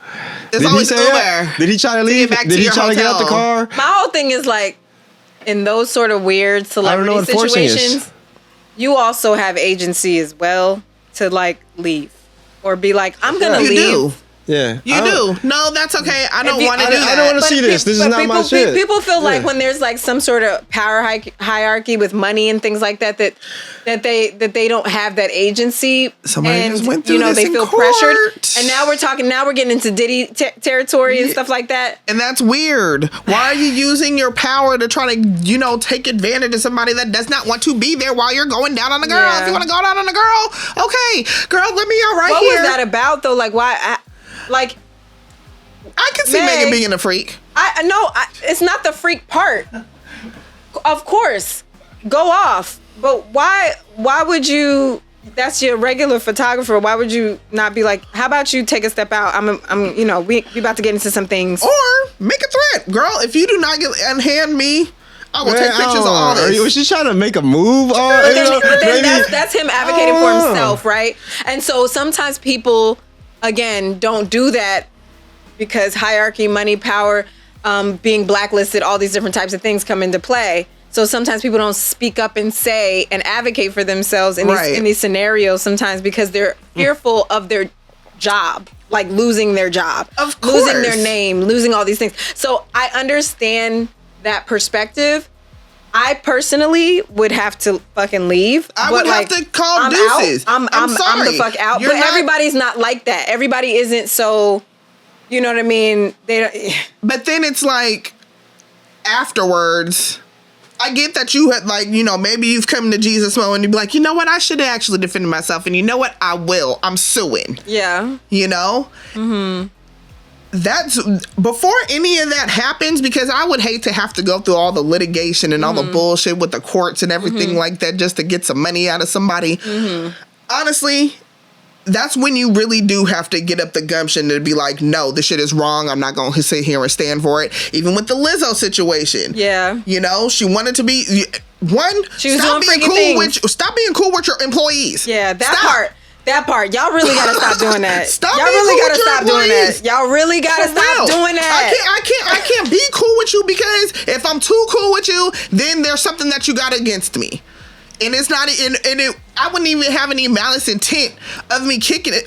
it's Did he always say Uber. that? Did he try to leave? back to Did he your try to get out the hotel. car? My whole thing is like, in those sort of weird know celebrity what forcing is. situations, you also have agency as well to like leave or be like, I'm gonna You leave. do. Yeah, You do. No, that's okay. I don't If you- want to do that. I don't want to see this. This is not my shit. People feel like Yeah. when there's like some sort of power hierarchy with money and things like that, that they don't have that agency. Somebody and, just went through this they in feel court. pressured. And now we're getting into Diddy territory and stuff like that. And that's weird. Why are you using your power to try to, take advantage of somebody that does not want to be there while you're going down on the girl? Yeah. If you want to go down on the girl, okay, girl, let me out right What here. was that about though? Like why? I can see Meg, Megan being a freak. It's not the freak part. Of course, go off. But why would you? That's your regular photographer. Why would you not be like, how about you take a step out? We about to get into some things. Or make a threat, girl. If you do not hand me, I will take pictures of all this. Was she trying to make a move? But then that's him advocating for himself, right? And so sometimes people, again, don't do that because hierarchy, money, power, being blacklisted, all these different types of things come into play. So sometimes people don't speak up and say and advocate for themselves in these scenarios sometimes because they're fearful of their job, like losing their job, of course, losing their name, losing all these things. So I understand that perspective. I personally would have to fucking leave. I would have to call deuces. I'm sorry. I'm the fuck out. You're but everybody's not like that. Everybody isn't so. You know what I mean? They don't. But then it's like afterwards. I get that you had maybe you've come to Jesus moment and you'd be like, you know what? I should have actually defended myself, and you know what? I will. I'm suing. Yeah. Mm-hmm. That's before any of that happens, because I would hate to have to go through all the litigation and all the bullshit with the courts and everything like that just to get some money out of somebody. Honestly, that's when you really do have to get up the gumption to be like, no, this shit is wrong. I'm not going to sit here and stand for it. Even with the Lizzo situation. Yeah. She wanted to be she was doing freaky things. Stop being cool with your employees. Yeah, that part. Y'all really gotta stop doing that. Y'all really gotta stop doing that. Y'all really gotta stop doing that. I can't be cool with you, because if I'm too cool with you, then there's something that you got against me. And it's not, I wouldn't even have any malice intent of me kicking it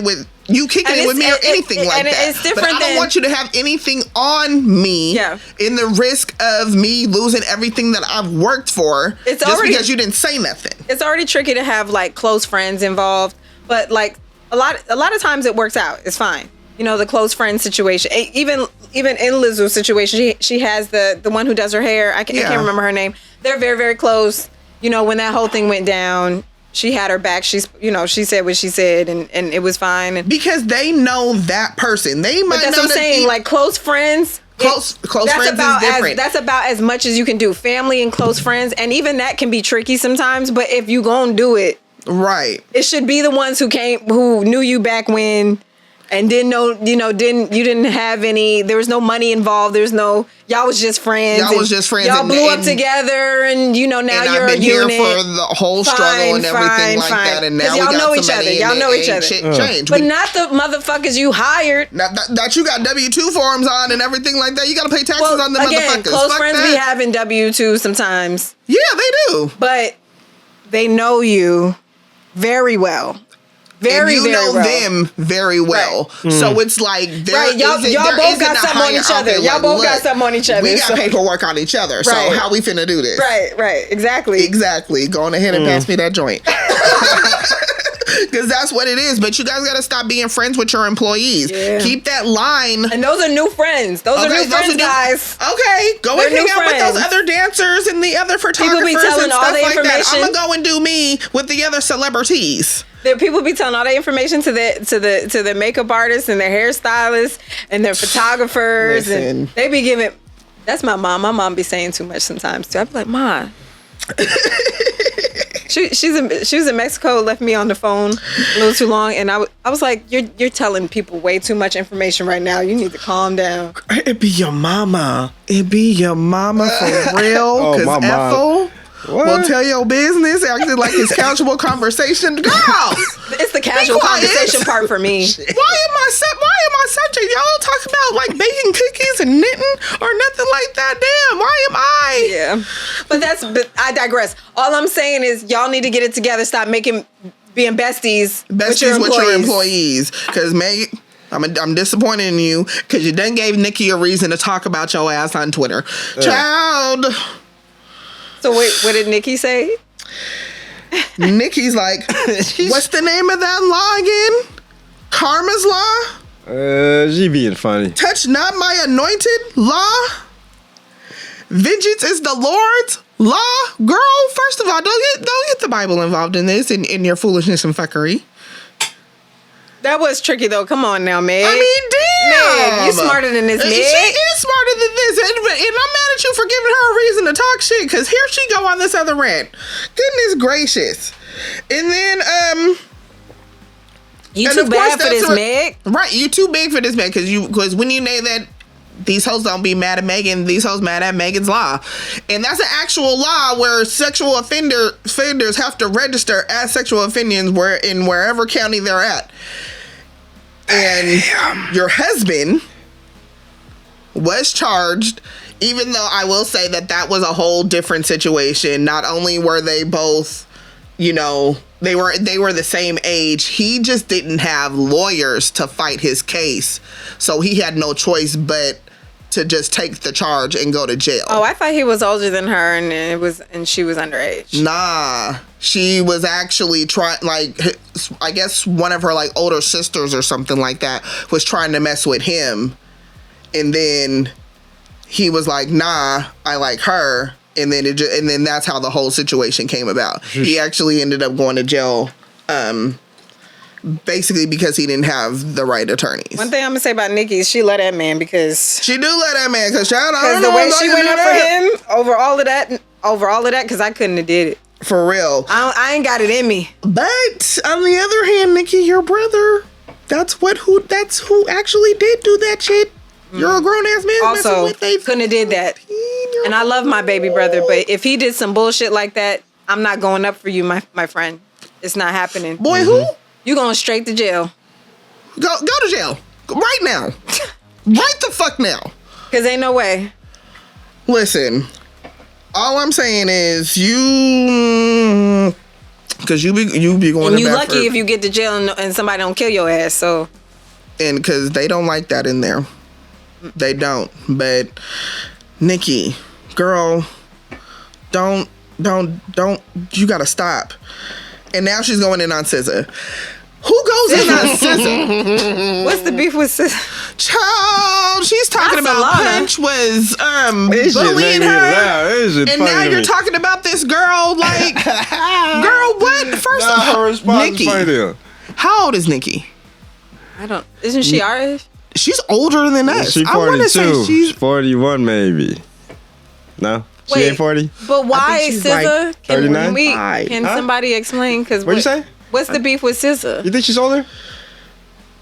with you, kicking it with me, or anything like that. It's different. But I don't want you to have anything on me in the risk of me losing everything that I've worked for because you didn't say nothing. It's already tricky to have like close friends involved, but like a lot of times it works out. It's fine. The close friend situation. Even in Lizzo's situation, she has the one who does her hair. I can't remember her name. They're very, very close. When that whole thing went down, she had her back. She said what she said, and it was fine. Because they know that person. They might. But that's what I'm saying. Like close friends. Close friends is different. That's about as much as you can do. Family and close friends, and even that can be tricky sometimes. But if you gonna do it, Right. It should be the ones who knew you back when and didn't know, didn't have any, there was no money involved. There's no, y'all was just friends. Y'all blew up together and, now you're a unit. I've been here for the whole struggle and everything like that. And now y'all we got know each other. Y'all know each other. Changed. But not the motherfuckers you hired. That you got W-2 forms on and everything like that. You got to pay taxes on the motherfuckers. Close friends be having W-2 sometimes. Yeah, they do. But they know you very well. Very, and you know well. them very well. Right. So it's like y'all both got something on each other. Y'all both got something on each other. We got paperwork on each other. Right. So how we finna do this? Right. Exactly. Going ahead and pass me that joint. Because that's what it is. But you guys got to stop being friends with your employees. Yeah. Keep that line. And those are new friends. Those are new friends, guys. Okay. Go and hang out with those other dancers and the other photographers and stuff like that. I'm going to go and do me with the other celebrities. People be telling all that information to the makeup artists and their hairstylists and their photographers. Listen. And they be giving... That's my mom. My mom be saying too much sometimes, too. I be like, Ma... She was in Mexico, left me on the phone a little too long, and I was like, you're telling people way too much information right now. You need to calm down. It be your mama. It be your mama for real. Because Ethel will tell your business, acting like it's casual conversation. Girl! It's the casual conversation part for me. Why am I subject? Y'all talk about like baking cookies and knitting or nothing like that. Damn, why am I? Yeah. But I digress. All I'm saying is y'all need to get it together. Stop being besties with your employees. Because Meg, I'm disappointed in you because you done gave Nikki a reason to talk about your ass on Twitter. Child. So wait, what did Nikki say? Nikki's like, what's the name of that law again? Karma's law? She being funny. Touch not my anointed law? Vengeance is the Lord's law? Girl, first of all, don't get the Bible involved in this, in your foolishness and fuckery. That was tricky, though. Come on now, Meg. I mean, damn. Meg, you smarter than this, Meg. She is smarter than this. And I'm mad at you for giving her a reason to talk shit, because here she go on this other rant. Goodness gracious. And then, you too bad for this, Meg. Right, you too big for this, Meg, because when you name that, these hoes don't be mad at Megan, these hoes mad at Megan's law. And that's an actual law where sexual offenders have to register as sexual offenders in wherever county they're at. And your husband was charged, even though I will say that was a whole different situation. Not only were they both, they were the same age. He just didn't have lawyers to fight his case. So he had no choice but to just take the charge and go to jail. Oh, I thought he was older than her and she was underage. Nah, she was actually trying, I guess one of her older sisters or something like that was trying to mess with him. And then he was like, nah, I like her. And then that's how the whole situation came about. He actually ended up going to jail, basically because he didn't have the right attorneys. One thing I'm gonna say about Nikki is she let that man because she do let that man because the way she went up for him over all of that because I couldn't have did it for real. I ain't got it in me. But on the other hand, Nikki, your brother, that's who actually did do that shit. You're a grown ass man. Also, couldn't have did that. And I love my baby brother, but if he did some bullshit like that, I'm not going up for you, my friend. It's not happening. Boy, who? You going straight to jail. Go to jail. Right now. Right the fuck now. Because ain't no way. Listen, all I'm saying is you... Because you be going and to you lucky if you get to jail and somebody don't kill your ass, so... And because they don't like that in there. They don't. But, Nikki, girl, don't... You gotta stop. And now she's going in on SZA. Who goes in on SZA? What's the beef with SZA? Child, she's talking about Punch was bullying her. And now you're talking about this girl girl, what? First of all, Nikki. How old is Nikki? Isn't she our age? She's older than us. She's 42. She's 41 maybe. No? She ain't 40? But why she's SZA? like 39? Can somebody explain? Because What'd you say? What's the beef with SZA? You think she's older?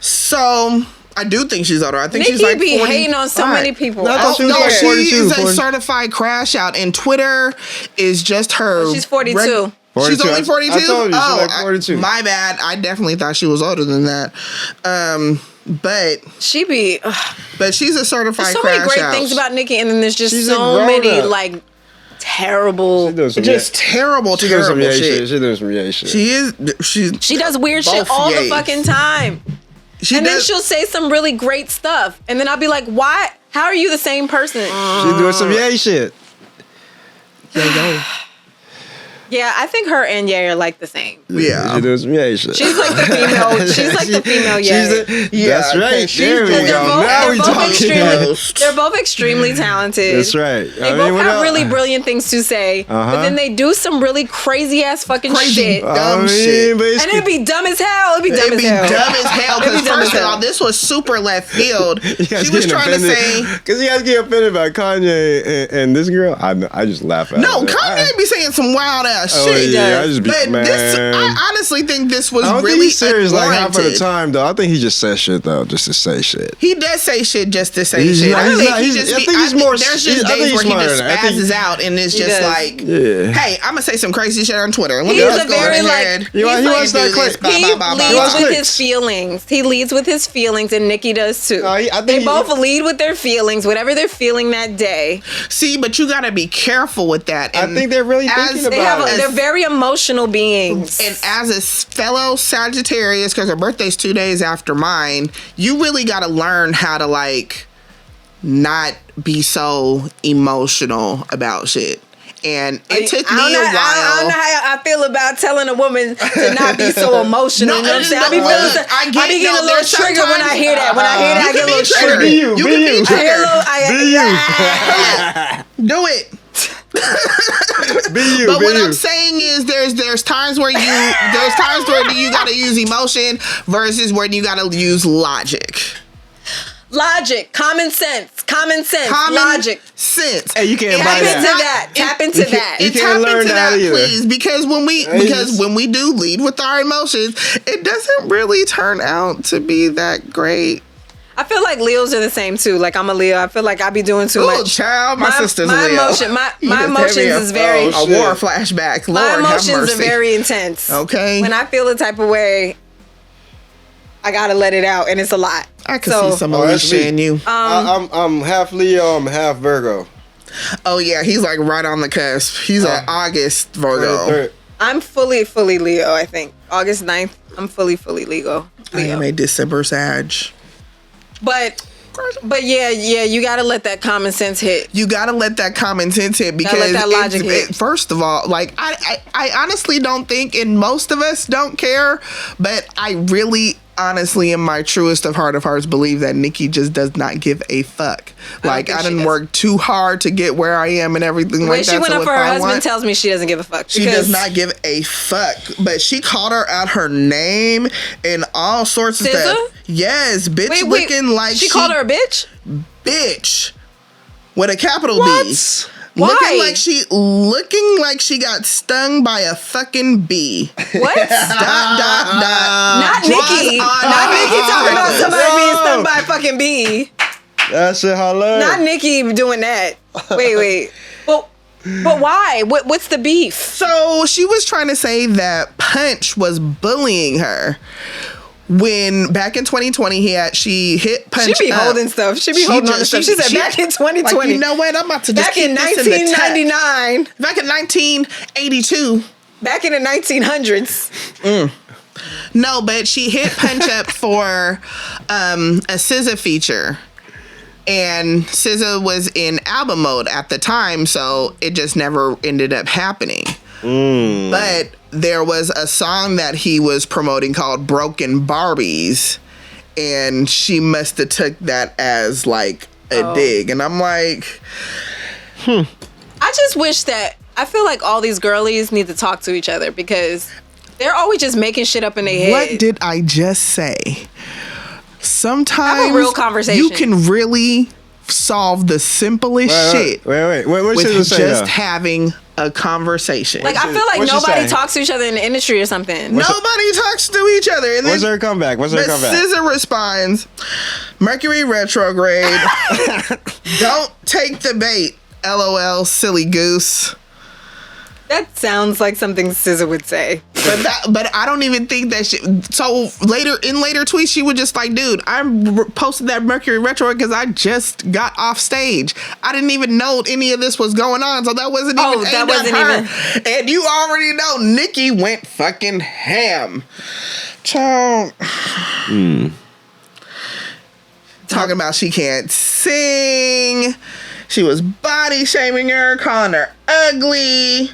So I do think she's older. I think Nikki she's like be 40. hating on so many people. No, I thought she was No, like she 42, is a 40. certified crash out, and Twitter is just her. She's 42. She's 42. only 42? I told you, she's oh, like 42. my bad. I definitely thought she was older than that. But She be. she's a certified There's so crash many great out. things about Nikki, and then there's just She's a so many grown-up. like terrible. She doing some Just terrible, She doing some terrible yay shit. She doing some yay shit. She does weird shit Both all the yays. fucking time. She And then does- she'll say some really great stuff. And then I'll be like, why? How are you the same person? She doing some yay shit. Yeah, I think her and Ye are like the same. Yeah. She doing some yay shit. She's like the female. She's like the female Ye. That's right. she's There we doing- go. Now we talking. They're both extremely talented. That's right. They both have really brilliant things to say, but then they do some really crazy ass fucking shit. dumb shit. But And it'd be dumb as hell. It'd be dumb It'd as be hell. dumb as hell. It'd be Because dumb first as of all, hell. this was super left field. She was trying to say, because you guys get offended by Kanye and this girl. I just laugh at no, her. Kanye be saying some wild ass Oh, shit. yeah, I just be But man. I honestly think this was I don't really think he's serious like half of the unwarranted. time though. I think he just says shit though, just to say shit. He does say shit just to say He's shit. not- I he's think not- he he's- just I be- think he's I more- There's I just think days he's where he smarter just than that. I think spazzes out and it's He just does. like, Yeah. hey, I'm gonna say some crazy shit on Twitter. Let me He's just a go very, ahead. like- He wants do that this, click. blah, He blah, blah, blah, leads blah. with clicks. his feelings. He leads with his feelings, and Nikki does too. I think they he- both lead with their feelings, whatever they're feeling that day. See, but you gotta be careful with that. I think they're really thinking They have. about it. They're very emotional beings. And as a fellow Sagittarius, because her birthday's 2 days after mine, you really got to learn how to like not be so emotional about shit. And it took me a while. I don't know how I feel about telling a woman to not be so emotional. No, you know what I'm saying? I be, look, feeling, I get- I be getting no, a little there's triggered when I sometimes- hear that. When I hear that, I You get a can little be triggered. triggered. You can be be you. I hear a little. Do it. Be you, But be what you. I'm saying is there's times where you gotta use emotion versus where you gotta use logic. Logic, common sense, logic. Sense. Hey, you can't buy Tap into that. that. Tap into that. You And can't tap learn into that that, either. please, because when we do lead with our emotions, it doesn't really turn out to be that great. I feel like Leos are the same too. Like I'm a Leo. I feel like I be doing too Oh, much. child, my sister's my a Leo. emotion, my You just emotions gave me is very. a war flashback. Lord my have emotions mercy. are very intense. Okay. When I feel a type of way, I gotta let it out, and it's a lot. I can see some Oh, that's Alicia me. in you. I'm half Leo. I'm half Virgo. Oh yeah, he's like right on the cusp. He's an August Virgo. I'm fully Leo. I think August 9th, I'm fully Leo. I am a December Sag. But yeah, you gotta let that common sense hit. You gotta let that common sense hit because let that logic hit. first of all, like I honestly don't think, and most of us don't care, but I really honestly, in my truest of hearts, believe that Nikki just does not give a fuck. Like think I she didn't does. work too hard to get where I am and everything The like way that. she went So up if for her I husband want- tells me she doesn't give a fuck. She does not give a fuck, but she called her out her name and all sorts of SZA? stuff. Yes, bitch, Wait, looking like she called her a bitch. bitch with a capital What? B. Why? Looking like she got stung by a fucking bee. What? Not Nikki. Not Nikki talking about somebody being stung by a fucking bee. That's it, holla. Not Nikki doing that. Wait. But why? What's the beef? So she was trying to say that Punch was bullying her. When back in 2020 she hit Punch. She be up. holding stuff. She be holding on to stuff. She said back in 2020. Like, you know what? I'm about to just Back in keep this in the tuck. 1999. Back in 1982. Back in the 1900s. No, but she hit Punch up for a SZA feature. And SZA was in album mode at the time, so it just never ended up happening. But there was a song that he was promoting called Broken Barbies, and she must have took that as like a dig. And I'm like, I just wish that, I feel like all these girlies need to talk to each other because they're always just making shit up in their head. what did I just say? Sometimes Have a real conversation. you can really solve the simplest shit Wait. What with should it say just now? having a conversation. Like, I feel like What's she nobody saying? talks to each other in the industry or something. Nobody talks to each other. And What's then her comeback? What's her but comeback? SZA responds, Mercury retrograde. Don't take the bait. LOL, silly goose. That sounds like something SZA would say. But I don't even think that shit. So later tweets, she was just like, dude, I posted that Mercury retro because I just got off stage. I didn't even know any of this was going on, so that wasn't even aimed at her. And you already know Nicki went fucking ham. Child. Talking about she can't sing. She was body shaming her, calling her ugly.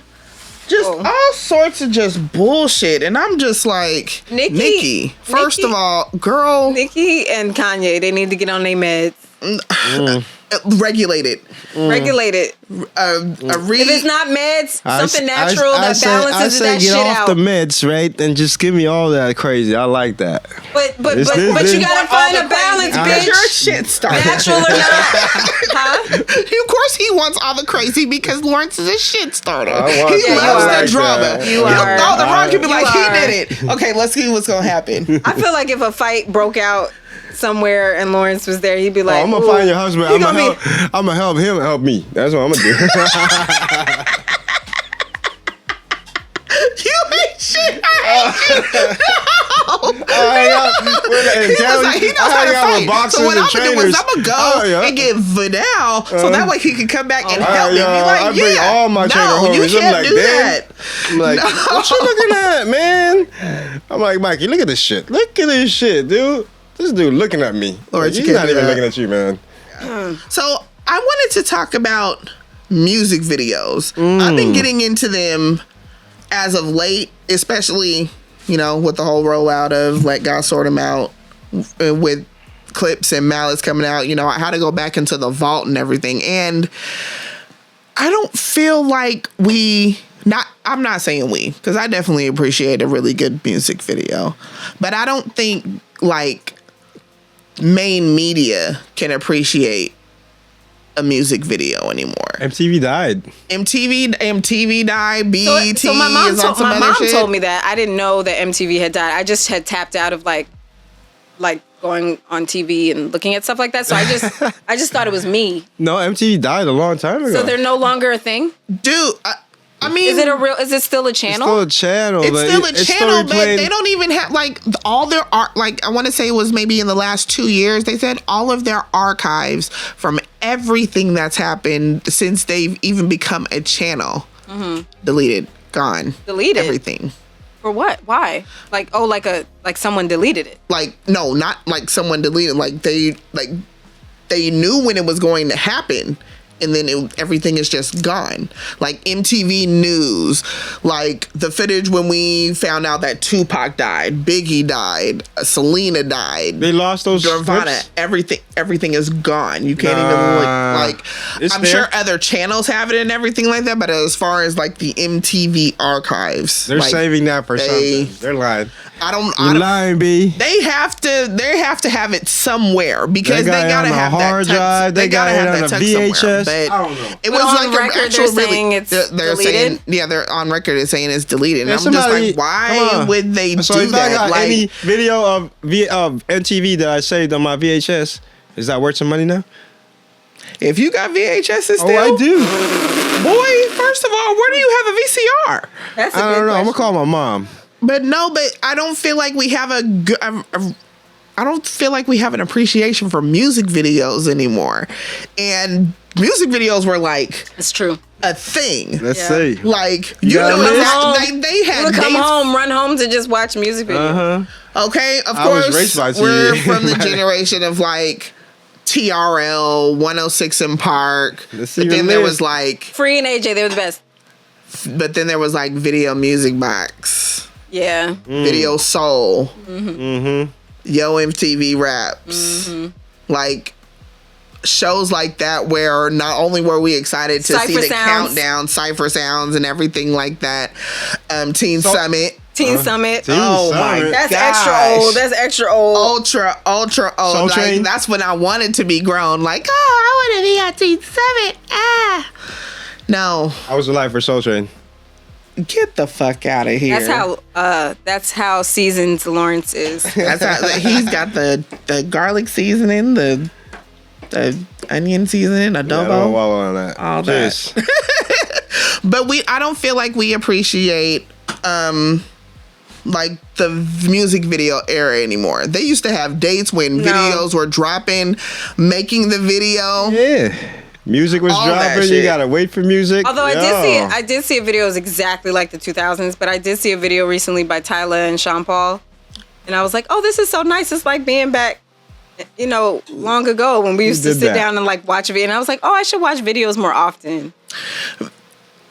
Just all sorts of just bullshit. And I'm just like, Nicki, first of all, girl. Nicki and Kanye, they need to get on their meds. Regulated. Regulated. If it's not meds, something natural that balances that shit out. Get off the meds, right? And just give me all that crazy. I like that. But you gotta find a balance, bitch. You're a shit star. Natural or not. Huh? Of course he wants all the crazy because Lawrence is a shit starter. He Yeah, loves the drama. You are. He'll the wrong and be like, are. he did it. Okay, let's see what's gonna happen. I feel like if a fight broke out somewhere and Lawrence was there, he'd be like, I'm gonna find your husband. He I'm gonna gonna help him help me. That's what I'm gonna do. You ain't shit. I hate you. He knows how to fight. So what I'm gonna do is I'm gonna go and get Vidal so that way he can come back and help me. Be like, I bring all my trainer homies. You can't do that. I'm like, what you looking at, man? I'm like, Mikey, look at this shit. Look at this shit, dude. This dude looking at me. Lord, He's not even looking at you, man. So I wanted to talk about music videos. I've been getting into them as of late, especially, you know, with the whole rollout of Let God Sort 'Em Out, with clips and mallets coming out. You know, I had to go back into the vault and everything. And I don't feel like I'm not saying we, because I definitely appreciate a really good music video. But I don't think, like, main media can appreciate a music video anymore. MTV died. MTV died. BET. So my mom shit. told me that. I didn't know that MTV had died. I just had tapped out of like going on TV and looking at stuff like that. So I just thought it was me. No, MTV died a long time ago. So they're no longer a thing? Dude, I mean, is it still a channel? It's still a channel. It's still a channel, but they don't even have, like, all their art. Like, I want to say it was maybe in the last 2 years, they said all of their archives from everything that's happened since they've even become a channel, deleted, gone. Deleted? Everything. For what? Why? Like someone deleted it. Like, no, not like someone deleted. Like, they knew when it was going to happen. And then everything is just gone. Like MTV News, like the footage when we found out that Tupac died, Biggie died, Selena died. They lost those Nirvana. Everything is gone. You can't even like. I'm sure other channels have it and everything like that. But as far as like the MTV archives, they're saving that for something. They're lying. You're lying, B. They have to have it somewhere because they gotta have hard drive. They gotta have that VHS. But I don't know. It was on like record, an actual they're saying it's they're deleted? saying they're on record as saying it's deleted. And Yeah, I'm just like, why would they do if that? I got Like, any video of MTV that I saved on my VHS, is that worth some money now? if you got VHS still, I do. boy. First of all, where do you have a VCR? That's a I good don't know. I'm gonna question. call my mom. But I don't feel like we have I don't feel like we have an appreciation for music videos anymore. And music videos were like It's true. a thing. Let's see. Like You got a list? they had You come dates. home, run home to just watch music videos. Okay, of I was course, raised by we're TV. from the generation of like TRL, 106 in Park. Let's But see then what there it was is. like, Free and AJ, they were the best. but then there was like Video Music Box, Yeah. Video Soul, Yo MTV Raps, like shows like that where not only were we excited to see Cypher the Sounds. countdown, Cypher Sounds and everything like that, Teen Summit. Teen Summit. Teen Oh my Summit. That's gosh. extra old. That's extra old. Ultra old. Soul Like, Train? that's when I wanted to be grown. Like, I want to be on Teen Summit. No. I was alive for Soul Train. Get the fuck out of here. That's how seasoned Lawrence is. That's how, he's got the garlic seasoning, the onion seasoning, adobo. Yeah, I don't wallow on that. All that. Cheers. But I don't feel like we appreciate like the music video era anymore. They used to have dates when videos were dropping, making the video. Yeah. Music was All that dropping. You shit. gotta wait for music. Although I did see a video is exactly like the 2000s, but I did see a video recently by Tyler and Sean Paul, and I was like, oh, this is so nice. It's like being back, long ago when we used to sit down and like watch a video. And I was like, oh, I should watch videos more often.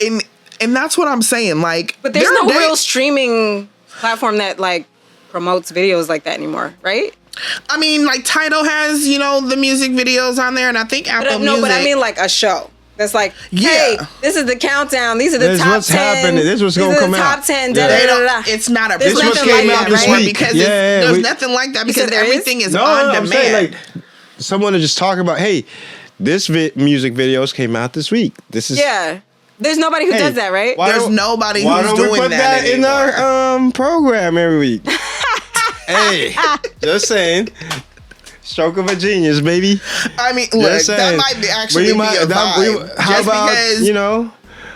And that's what I'm saying. Like, But there's no real streaming platform that like promotes videos like that anymore, right? I mean, like Tidal has, the music videos on there, and I think Apple Music. But I mean like a show. That's like, hey, this is the countdown. These are the top what's 10. happening. This is what's gonna come out. Top 10. Yeah. They don't, it's not a There's This nothing what came like out that, this right? week. because Yeah, there's nothing like that because said there is? everything is No, on I'm demand. saying like someone to just talk about. Hey, this music videos came out this week. This is There's nobody who does that, right? There's nobody Why who's don't we doing put that in anymore. our program every week? Hey, just saying. Stroke of a genius, baby. I mean, look, Just that saying. might actually be a vibe. How Just about because,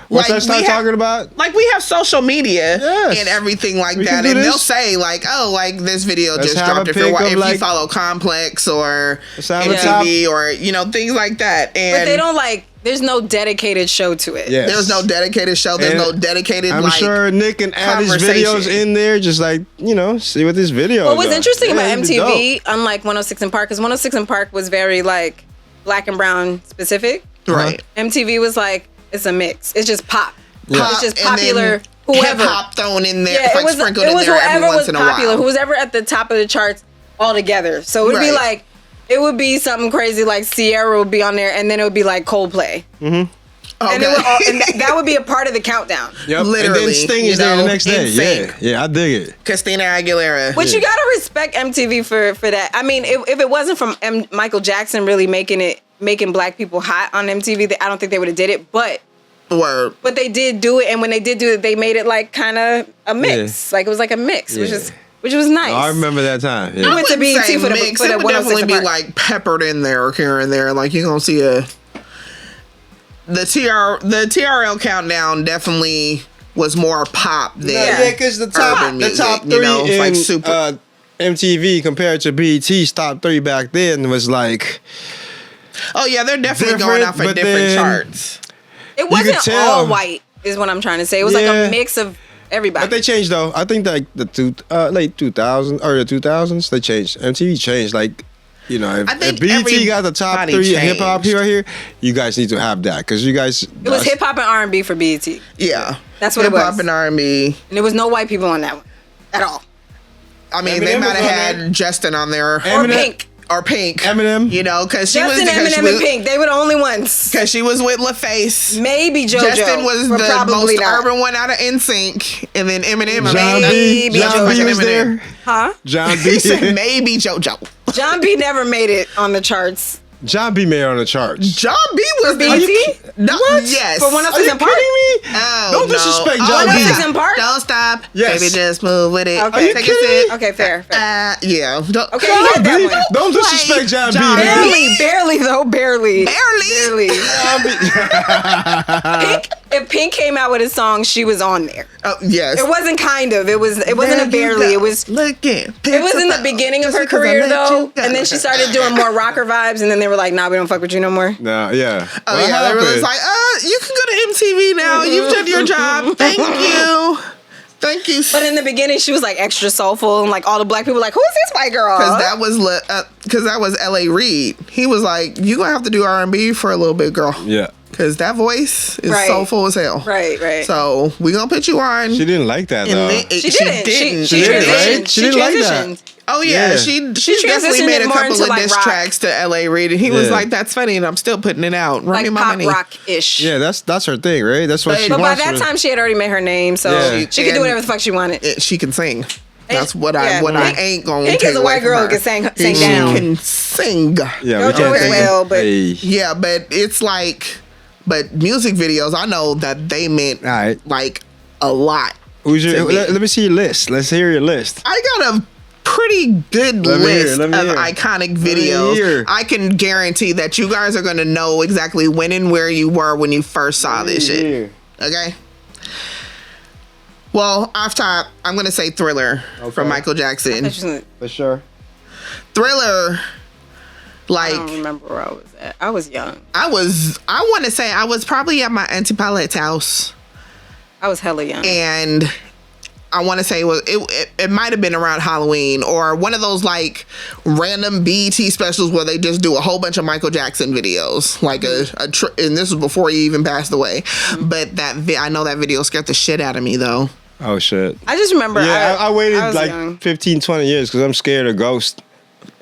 Once like, I start we have- talking about? like we have social media Yes. and everything like We can that, do and they'll this. say like, "Oh, like this video Let's just have dropped a if you pic of, like- follow Complex or Let's have a MTV or things like that." And But they don't like. There's no dedicated show to it. Yes. there's no dedicated show. There's And no dedicated. I'm like, sure Nick can add his conversation. videos in there, just like, see what this video What was are. interesting Yeah, about it'd be MTV, unlike 106 and Park, because 106 and Park was very like black and brown specific. right. MTV was like, it's a mix. It's just pop. Yeah. It's just and then popular. Whoever. hip-hop thrown in there, Yeah, like sprinkled it in was there every whoever once was in a popular, while. who was ever at the top of the charts all together. So it would be Right. like, it would be something crazy like Sierra would be on there, and then it would be like Coldplay. Okay. And, it would all, and that would be a part of the countdown. Yep. Literally, And then Sting you is there know, the next day. in sync. Yeah, I dig it. Christina Aguilera. Which you gotta respect MTV for that. I mean, if it wasn't from Michael Jackson really making black people hot on MTV, I don't think they would have did it. But they did do it, and when they did do it, they made it like kind of a mix. Like it was like a mix, which was nice. Oh, I remember that time. Yeah. I went to BET for the mix. for It the would 106 definitely be Park. like peppered in there here and there. Like you're gonna see the TRL countdown definitely was more pop than Yeah, because the top urban music, top you three know, in like super. MTV compared to BET's top three back then was like Oh yeah, they're definitely different, going off of but different then- charts. It wasn't tell. all white, is what I'm trying to say. It was like Yeah. a mix of everybody. But they changed though. I think that late 2000s or the 2000s they changed. MTV changed. Like, if, I think if BET got the top everybody three hip hop changed. here, you guys need to have that because you guys. It was hip hop and R&B for BET, and Yeah, That's what it was. Hip hop and R&B. there was no white people on that one at all. I mean, they Eminem might was have on had Justin on there Or Eminem- Pink. or Pink. Eminem. Because she was Justin, Eminem, and Pink. They were the only ones. because she was with LaFace. Maybe JoJo. Justin was but the probably most not. urban one out of NSYNC, and then Eminem. John B. Maybe John B JoJo. was there. Huh? John He B. said maybe JoJo. John B never made it on the charts. John B. made it on the charts. John B was BET? No, What? yes. For Are 106 you and Park? kidding me? Oh, Don't no. disrespect Oh, John no. B. 106 and Park? Don't stop. Yes. Baby, just move with it. Okay. Are you Take kidding a sip. me? Okay, fair. Yeah. Don't, Okay, he had that one. Don't disrespect John B. John man. B. Barely though, barely. Barely. Pink, if Pink came out with a song, she was on there. Oh, yes. It wasn't kind of. It wasn't a barely. It was. Looking. It was in the beginning of her career though, and then she started doing more rocker vibes, and then they were like, "Nah, we don't fuck with you no more." No, yeah. Oh, What yeah. They were happened? just like, you can go to MTV now. You've done your job. Thank you. Thank you. But in the beginning, she was like extra soulful, and like all the black people were like, "Who is this white girl?" Because that was L.A. Reid. He was like, "You gonna have to do R&B for a little bit, girl." Yeah. Because that voice is Right. soulful as hell. Right. So we gonna put you on. She didn't like that though. She didn't. She didn't, right? She didn't like that. transitioned. Oh yeah, Yeah. she transitioned definitely made it a more couple into, of like, diss rock. tracks to L.A. Reid, and he was Yeah. like, "That's funny, and I'm still putting it out. Run Like me my pop money." rock ish. Yeah, that's her thing, right? That's what she But by wants. that time, she had already made her name, so Yeah. she could do whatever the fuck she wanted. She can sing. That's what Yeah. I ain't gonna Pink take is a away white from girl her. who can sing She down. can sing. Yeah, Don't we do can't it take well, but- Yeah, but it's like, but music videos, I know that they meant All right. like a lot. Who's your? to me. Let me see your list. Let's hear your list. I got a pretty good Let me hear, list let me of hear. iconic me videos. hear. I can guarantee that you guys are going to know exactly when and where you were when you first saw this shit. Okay? Well, off top, I'm going to say Thriller from Michael Jackson. For sure. Thriller, I like, don't remember where I was at. I was young. I want to say I was probably at my Auntie Paulette's house. I was hella young. And I want to say it might have been around Halloween or one of those like random BET specials where they just do a whole bunch of Michael Jackson videos, like and this was before he even passed away. But I know that video scared the shit out of me though. Oh shit. I just remember. Yeah, I waited was like young. 15, 20 years because I'm scared of ghosts.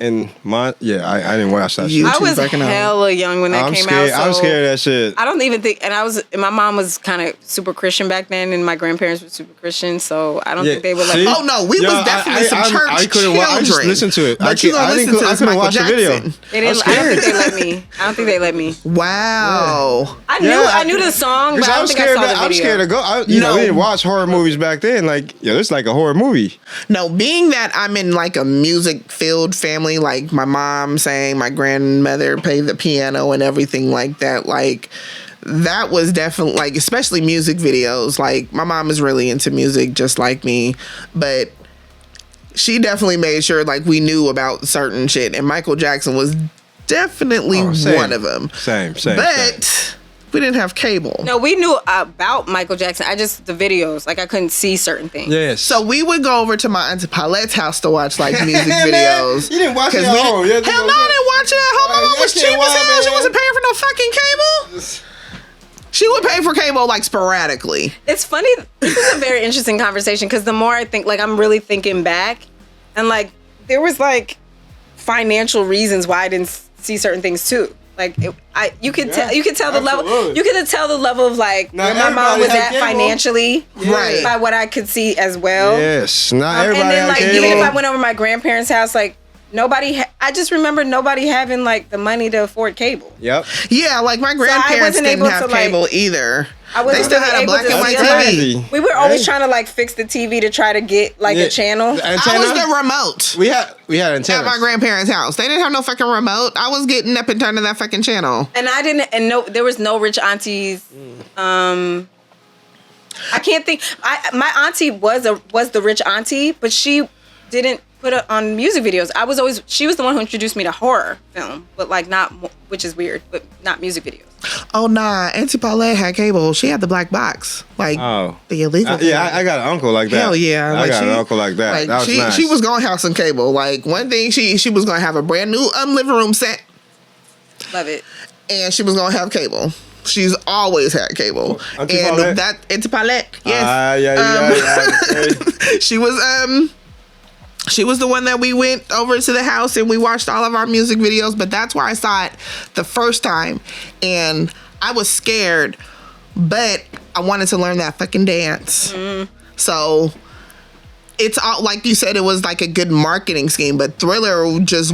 And I didn't watch that shit. I was back in the- hella young when that I'm came scared. out. So I'm scared of that shit. I don't even think, and my mom was kind of super Christian back then, and my grandparents were super Christian, so I don't Yeah, think they would let see? me. Oh no, we was definitely some church I couldn't watch. I just children. listened to it. But you gonna listen to this couldn't Michael watch the video. Jackson. They didn't, I don't think they let me. I don't think they let me. Wow. I knew the song, but I don't think I saw the video. I'm scared to go. We didn't watch horror movies back then. Like, it's like a horror movie. No, being that I'm in like a music-filled family, like my mom sang, my grandmother played the piano and everything like that, like that was definitely like, especially music videos. Like my mom is really into music just like me, but she definitely made sure like we knew about certain shit, and Michael Jackson was definitely one of them. Same. But we didn't have cable. No, we knew about Michael Jackson. The videos, like I couldn't see certain things. Yes. So we would go over to my Auntie Paulette's house to watch like music videos. You didn't watch it 'Cause at we home. didn't- Hell no, I didn't watch it at home. My mom was cheap as hell. She wasn't paying for no fucking cable. She would pay for cable like sporadically. It's funny. This is a very interesting conversation because the more I think, like I'm really thinking back, and like there was like financial reasons why I didn't see certain things too. Like you could tell the level. absolutely. You could tell the level of like Now, where my mom everybody was had at cable. financially, Right. by what I could see as well. Yes. Not And everybody then had like cable. even if I went over to my grandparents' house, like nobody. I just remember nobody having like the money to afford cable. Yep. Yeah, like my I grandparents wasn't didn't able have to, like- cable either. I wasn't They still really had a able black to and white see, TV. like, we were always Right. trying to like fix the TV to try to get like Yeah. a channel. The I antenna? was the remote We had antennas. at my grandparents' house. They didn't have no fucking remote. I was getting up and turning that fucking channel. And I didn't, and no, there was no rich aunties. I can't think. My auntie was the rich auntie, but she didn't put it on music videos. She was the one who introduced me to horror film, but like which is weird, but not music videos. Oh nah, Auntie Paulette had cable. She had the black box, like the illegal. I got an uncle like that. Hell yeah! I Like, got an uncle like that. Like That was nice. she was gonna have some cable. Like one thing, she was gonna have a brand new living room set, Love it. and she was gonna have cable. She's always had cable, Auntie and Paulette? that Auntie Paulette, yes, Yeah. she was she was the one that we went over to the house and we watched all of our music videos. But that's where I saw it the first time, and I was scared, but I wanted to learn that fucking dance. So it's all, like you said, it was like a good marketing scheme. But Thriller just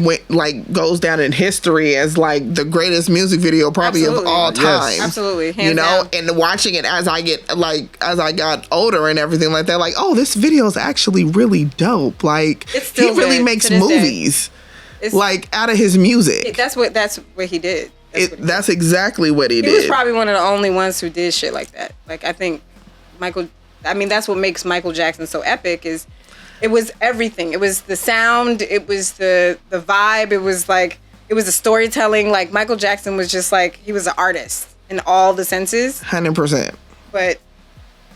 goes down in history as like the greatest music video probably Absolutely. of all Yes. time. Absolutely. Hands You know, down. and watching it as I got older and everything like that, like, oh, this video is actually really dope. Like, It's still he really good makes to this day. movies It's, like out of his music. that's what he did. That's exactly what he He did. was probably one of the only ones who did shit like that. Like I think that's what makes Michael Jackson so epic is it was everything. It was the sound, it was the vibe, it was the storytelling. Like Michael Jackson was just like he was an artist in all the senses. 100%. But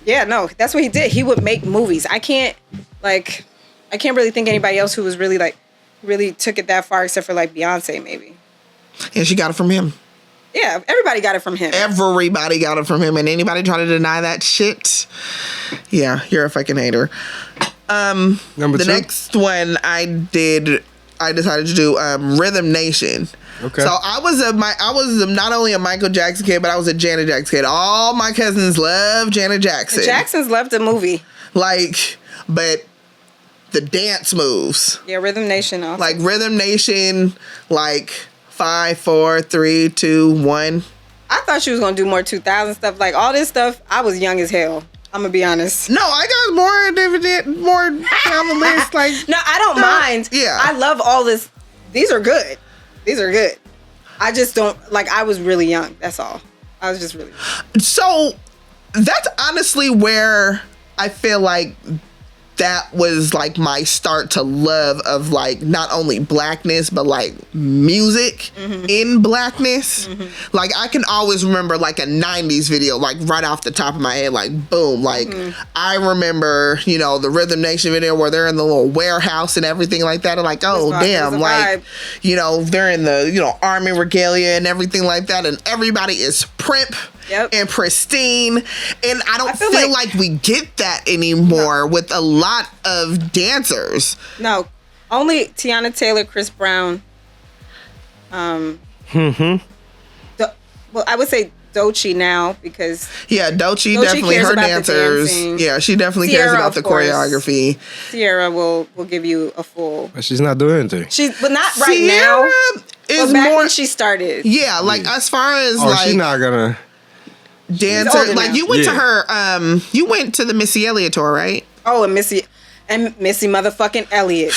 yeah, no, that's what he did. He would make movies. I can't really think anybody else who was really took it that far except for like Beyonce maybe. And she got it from him. Yeah, everybody got it from him. Everybody got it from him, and anybody try to deny that shit, yeah, you're a fucking hater. Number the 2? next one I decided to do Rhythm Nation. Okay. So I was not only a Michael Jackson kid, but I was a Janet Jackson kid. All my cousins love Janet Jackson. The Jacksons loved the movie. Like, but the dance moves. Yeah, Rhythm Nation also. Like Rhythm Nation, like 5, 4, 3, 2, 1. I thought she was gonna do more 2000 stuff. Like all this stuff, I was young as hell. I'm gonna be honest. No, I got more down the list. Like, no, I don't mind. Yeah, I love all this. These are good. These are good. I just don't like. I was really young. That's all. I was just really young. So that's honestly where I feel like that was like my start to love of like not only blackness but like music in blackness. Like I can always remember like a 90s video like right off the top of my head, like boom, like I remember, you know, the Rhythm Nation video where they're in the little warehouse and everything like that, and like, oh damn, like, you know, they're in the, you know, army regalia and everything like that, and everybody is primp. Yep. And pristine, and I don't feel like we get that anymore with a lot of dancers. No, only Tiana Taylor, Chris Brown. Well, I would say Doechii now because Doechii definitely her dancers. Yeah, she definitely cares about the choreography. Ciara will give you a full. But she's not doing anything. But not right now. Is but back more when she started. Yeah, like as far as like she's not gonna. Dancer, like you went to her, you went to the Missy Elliott tour, right? Oh, and Missy motherfucking Elliott.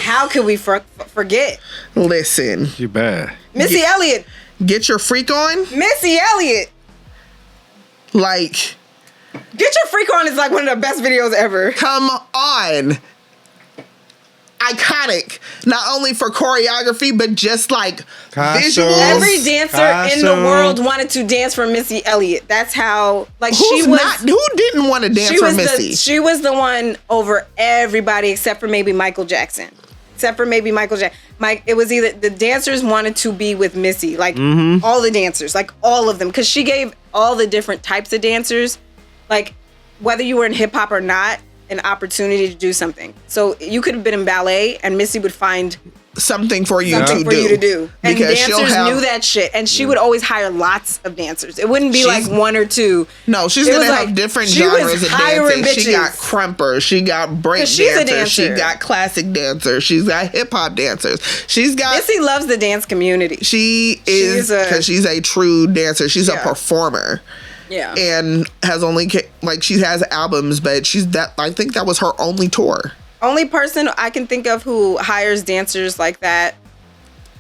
How could we forget? Listen, You bad. Missy Elliott. Get your freak on. Missy Elliott. Like, Get Your Freak On is like one of the best videos ever. come on. Iconic, not only for choreography but just like visuals. Every dancer in the world wanted to dance for Missy Elliott. That's how who didn't want to dance for Missy? She was the one over everybody except for maybe Michael Jackson. It was either the dancers wanted to be with Missy, like all the dancers, like all of them, because she gave all the different types of dancers, like whether you were in hip hop or not, an opportunity to do something. So you could have been in ballet and Missy would find something for you to do. And dancers knew that shit. And she would always hire lots of dancers. It wouldn't be like one or two. No, she's going to have different genres of dancing. Bitches. She got crumpers. She got break dancers. She got classic dancers. She's got hip hop dancers. Missy loves the dance community. She is, because she's a true dancer. She's a performer. Yeah. And has only, like, she has albums, but I think that was her only tour. Only person I can think of who hires dancers like that,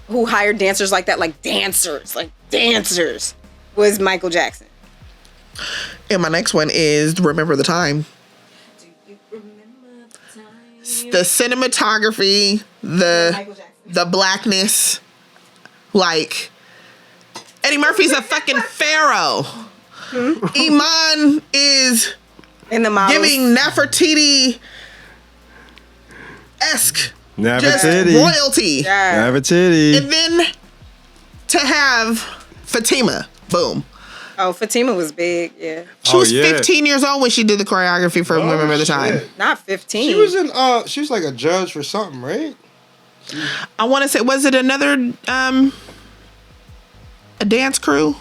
like dancers, was Michael Jackson. And my next one is Remember the Time. Do you remember the time? The cinematography, the blackness, like, Eddie Murphy's a fucking pharaoh. Iman is in the models. giving Nefertiti-esque just royalty. Yeah. Nefertiti. And then to have Fatima, boom. Oh, Fatima was big, yeah. She was 15 years old when she did the choreography for Remember the Time. Not 15. She was in. She was like a judge for something, right? I want to say, was it another a dance crew?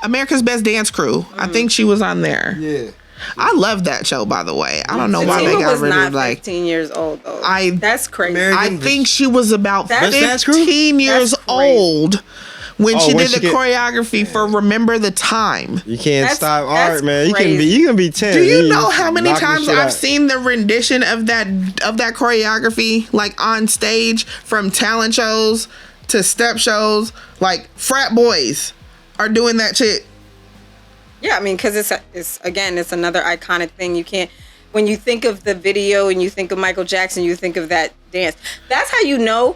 America's Best Dance Crew. I think she was on there. Yeah. I love that show, by the way. I don't know why Fatima they got was rid not of like 15 years old though. That's crazy. I think she was about That's 15 years old when she did the choreography for Remember the Time. You can't stop art, man. You can be 10. Do you know how many times I've seen the rendition of that choreography, like on stage, from talent shows to step shows? Like, frat boys are doing that shit. Yeah, I mean, because it's another iconic thing. You can't, when you think of the video and you think of Michael Jackson, you think of that dance. That's how you know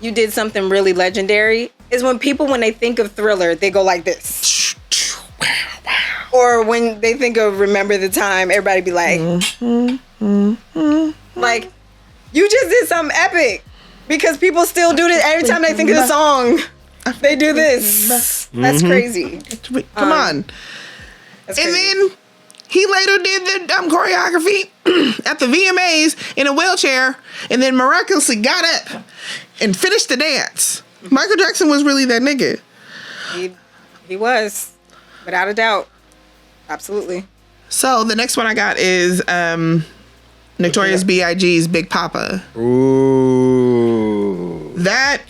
you did something really legendary, is when they think of Thriller, they go like this. Or when they think of Remember the Time, everybody be like, like, you just did something epic. Because people still do this every time they think of the song. They do this. That's crazy. Come on. That's And crazy. then he later did the choreography at the VMAs in a wheelchair, and then miraculously got up and finished the dance. Michael Jackson was really that nigga. He was, without a doubt. Absolutely. So the next one I got is Notorious B.I.G.'s Big Papa. Ooh. That's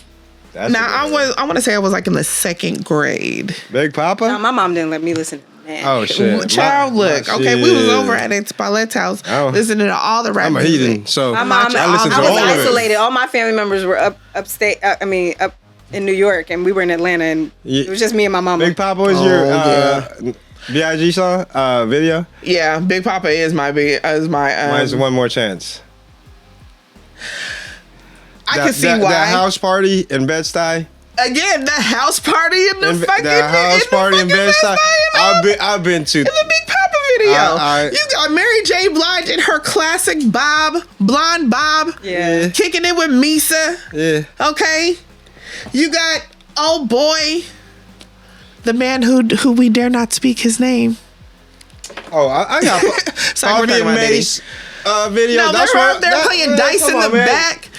now I want to say I was like in the second grade. Big Papa? No, my mom didn't let me listen to that. Oh shit. Child, look. Okay, we was over at Aunt Paulette's house Oh. listening to all the rap I'm a music. heathen, so My mom, I listened to I was all of it. isolated. All my family members were upstate. Up in New York, and we were in Atlanta, and it was just me and my mama. Big Papa was your B.I.G. song video? Yeah, Big Papa is my Mine's One More Chance. I can see why. That house party in Bed-Stuy. Again, the house party in the fucking The house party in Bed-Stuy. I've been to. In the Big Papa video. I- You got Mary J. Blige in her classic blonde bob. Yeah. Kicking it with Misa. Yeah. Okay. You got, oh boy, the man who we dare not speak his name. Oh, I got Sorry, we're Bobby talking and about Mace video. No, they're playing dice in the back.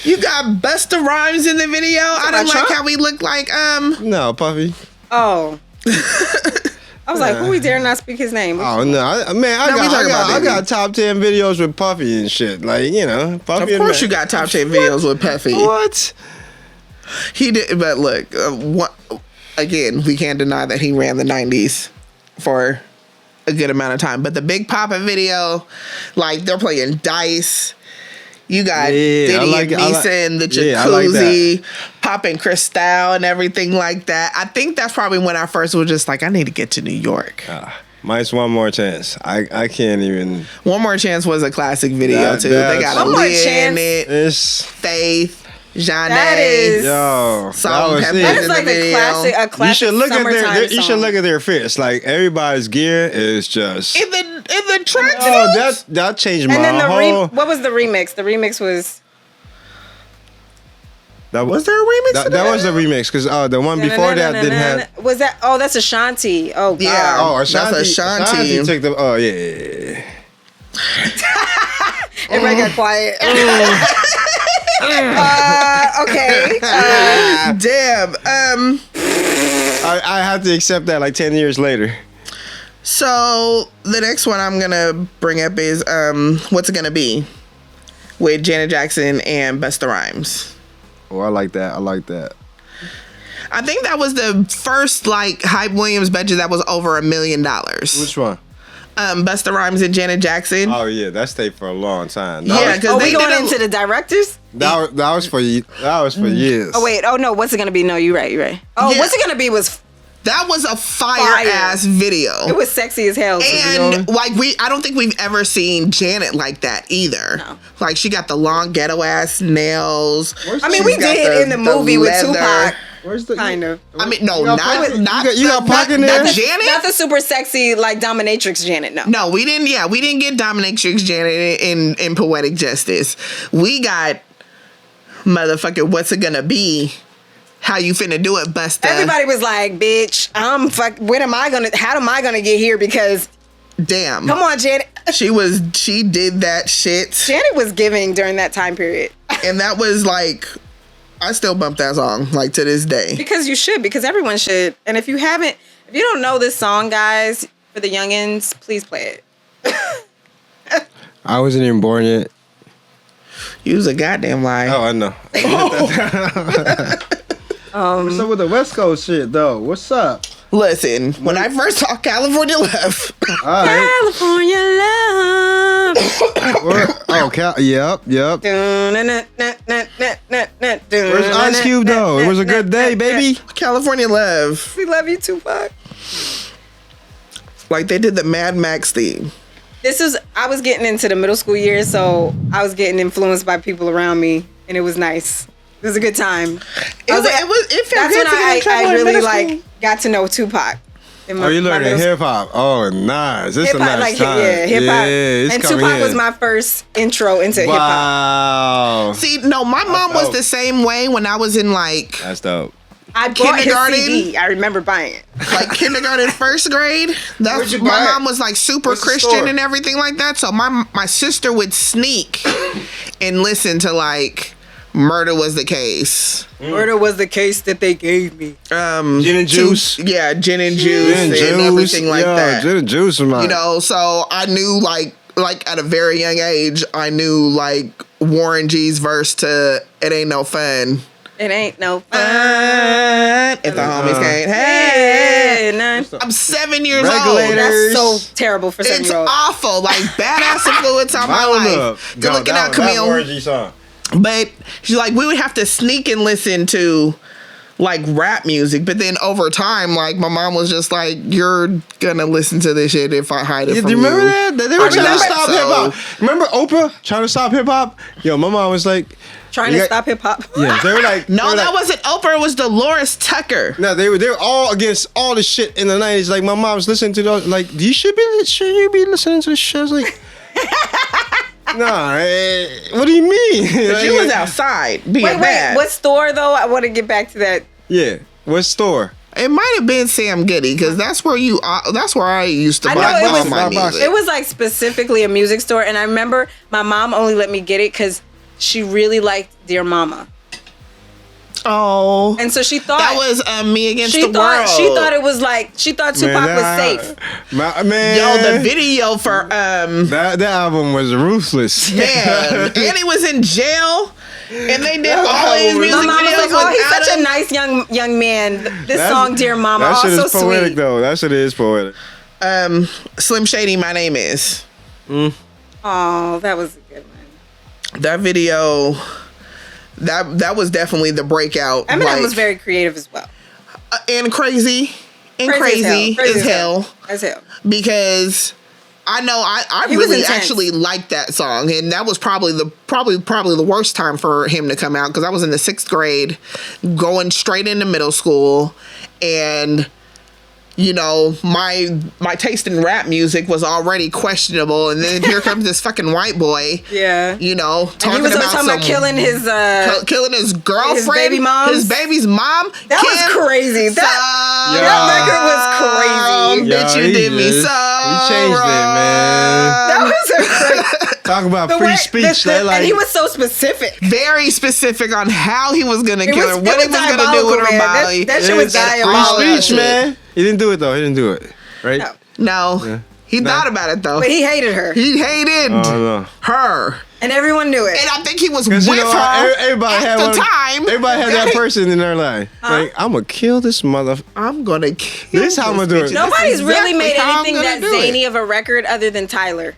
You got Busta Rhymes in the video. I didn't like how we look like No, Puffy. Oh. I was like, who we dare not speak his name? Oh no, I got top 10 videos with Puffy and shit. Like, you know, Puffy. Of course, you got top 10 videos with Puffy. What? He did, but look, again, we can't deny that he ran the 90s for a good amount of time. But the Big Papa video, like, they're playing dice. You got Diddy and Misa in the jacuzzi, popping Cristal and everything like that. I think that's probably when I first was just like, I need to get to New York. Mine's One More Chance. I can't even. One More Chance was a classic video, too. They got One More Aaliyah Chance. in it. It's Faith. Jeanne. That is Salt and Pepper. That is in like the a classic. A classic. You should look at their. summertime You should song. look at their fits. Like everybody's gear is just. In the track. Oh, that changed my And then whole. what was the remix? The remix was. That Was there a remix? That was the remix because the one before that didn't have. Was that? Oh, that's Ashanti. Oh, God. Yeah. Oh, Ashanti. That's Ashanti. Ashanti took the. Oh yeah. Everybody got quiet. Okay. Damn. I had to accept that like 10 years later. So the next one I'm gonna bring up is What's It Gonna Be with Janet Jackson and Busta Rhymes. Oh, I like that. I like that. I think that was the first like Hype Williams budget that was over $1 million. Which one? Busta Rhymes and Janet Jackson. Oh yeah, that stayed for a long time. Yeah, because we they going did into the directors? That was for years. Oh wait. Oh no. What's it gonna be? No, you're right. You're right. Oh, Yeah. what's it gonna be was that was a fire ass video. it was sexy as hell. And like I don't think we've ever seen Janet like that either. No. Like she got the long ghetto ass nails. I mean, we She's got did in the movie with leather. Tupac. Where's the? Kind of. I mean, no, You not got you got Pac in there? Not Janet. Not the super sexy like dominatrix Janet. No. No, we didn't. Yeah, we didn't get Dominatrix Janet in Poetic Justice. We got motherfucking What's It Gonna Be? How you finna do it, Busta? Everybody was like, "Bitch, when am I gonna? How am I gonna get here?" Because Damn. come on, Janet. She did that shit, Janet was giving during that time period. and that was like, I still bump that song like to this day. Because you should, because everyone should. And if you don't know this song, guys, for the youngins, please play it. I wasn't even born yet. You was a goddamn lie. Oh, I know. What's up with the West Coast shit though? What's up? Listen, when I first saw California Love, All right. California love. Yep. Where's Ice Cube though? It was a good day, baby. California Love, We love you, Tupac. like they did the Mad Max theme. I was getting into the middle school years, so I was getting influenced by people around me, and it was nice. It was a good time. It felt That's good when to get in trouble I in really middle like school. got to know Tupac. Oh, you learning hip hop? Oh, nice. It's a nice time. hip hop. It's And coming Tupac in. was my first intro into hip hop. Wow. See, no, my mom was dope. the same way when I was in like That's dope. I bought his kindergarten. CD. I remember buying it. Like kindergarten, first grade. Where'd you My buy it? mom was like super What's the Christian store? and everything like that. So my sister would sneak and listen to like Murder Was the Case. Murder was the case that they gave me. Gin and juice. Yeah, gin and juice Gin and and everything like Yo, that. Gin and juice, man. You know, so I knew like at a very young age, I knew like Warren G's verse to "It Ain't No Fun." It ain't no fun. If the homies can't, Hey, none. I'm 7 years Regulators. That's so terrible for old. 7-year-olds. It's awful. Like badass influence on my Violent up. life. Good looking out, That Camille. Warren G song. But she's like, we would have to sneak and listen to like rap music. But then over time, like my mom was just like, you're gonna listen to this shit if I hide it Yeah, from do you remember you. that? They were I trying know. to stop So- hip hop. Remember Oprah trying to stop hip hop? Yo, my mom was like, Trying you to got- stop hip hop. yeah, they were like, No, they were that like, wasn't Oprah. It was Dolores Tucker. No, they were all against all the shit in the 90s. Like my mom was listening to those. Like, should you be listening to this shit? I was like, nah. What do you mean? She was outside being Wait, bad. what store though? I want to get back to that. Yeah. What store? It might have been Sam Goody because that's where that's where I used to I buy know it all was- my Box. music. It was like specifically a music store, and I remember my mom only let me get it because she really liked Dear Mama, Oh, and so she thought that was Me Against the thought World. she thought it was like she thought Tupac was safe. Man, Yo, the video for that album was ruthless. man, and he was in jail, and they did all his album was- music My mom was videos like, "Oh, he's without such a him. nice young man. This That's- song, Dear Mama, That oh, shit so is poetic, sweet." though. That shit is poetic. Slim Shady, My Name Is. Oh, that was a good one. That video, that was definitely the breakout. Eminem like, was very creative as well. and crazy Crazy as hell. As hell. Because I know I He was really intense. actually liked that song, and that was probably the worst time for him to come out because I was in the 6th grade, going straight into middle school, and you know my taste in rap music was already questionable, and then here comes this fucking white boy, Yeah. you know, And talking he was always about talking about killing his killing his girlfriend, baby moms? his baby's mom. That was crazy. That record was crazy. Bitch, you Yo, did me he changed it, man. That was a crazy. Talk about The free way- speech. the- They like, and he was so specific. Very specific on how he was gonna kill her, it what he was gonna do with her diabolical, man. body. That shit was it's diabolical. free speech, man. He didn't do it though. He didn't do it, right? No. No, Yeah. he No. thought about it though. But he hated her. He hated Oh no. her, And everyone knew it. and I think he was with You know, her everybody at had the one, time. Everybody had that Okay? person in their life. Like, I'm gonna kill this mother. I'm gonna kill. This how I'ma do bitch. it. Nobody's This is really exactly made how I'm anything gonna that do it. zany of a record other than Tyler.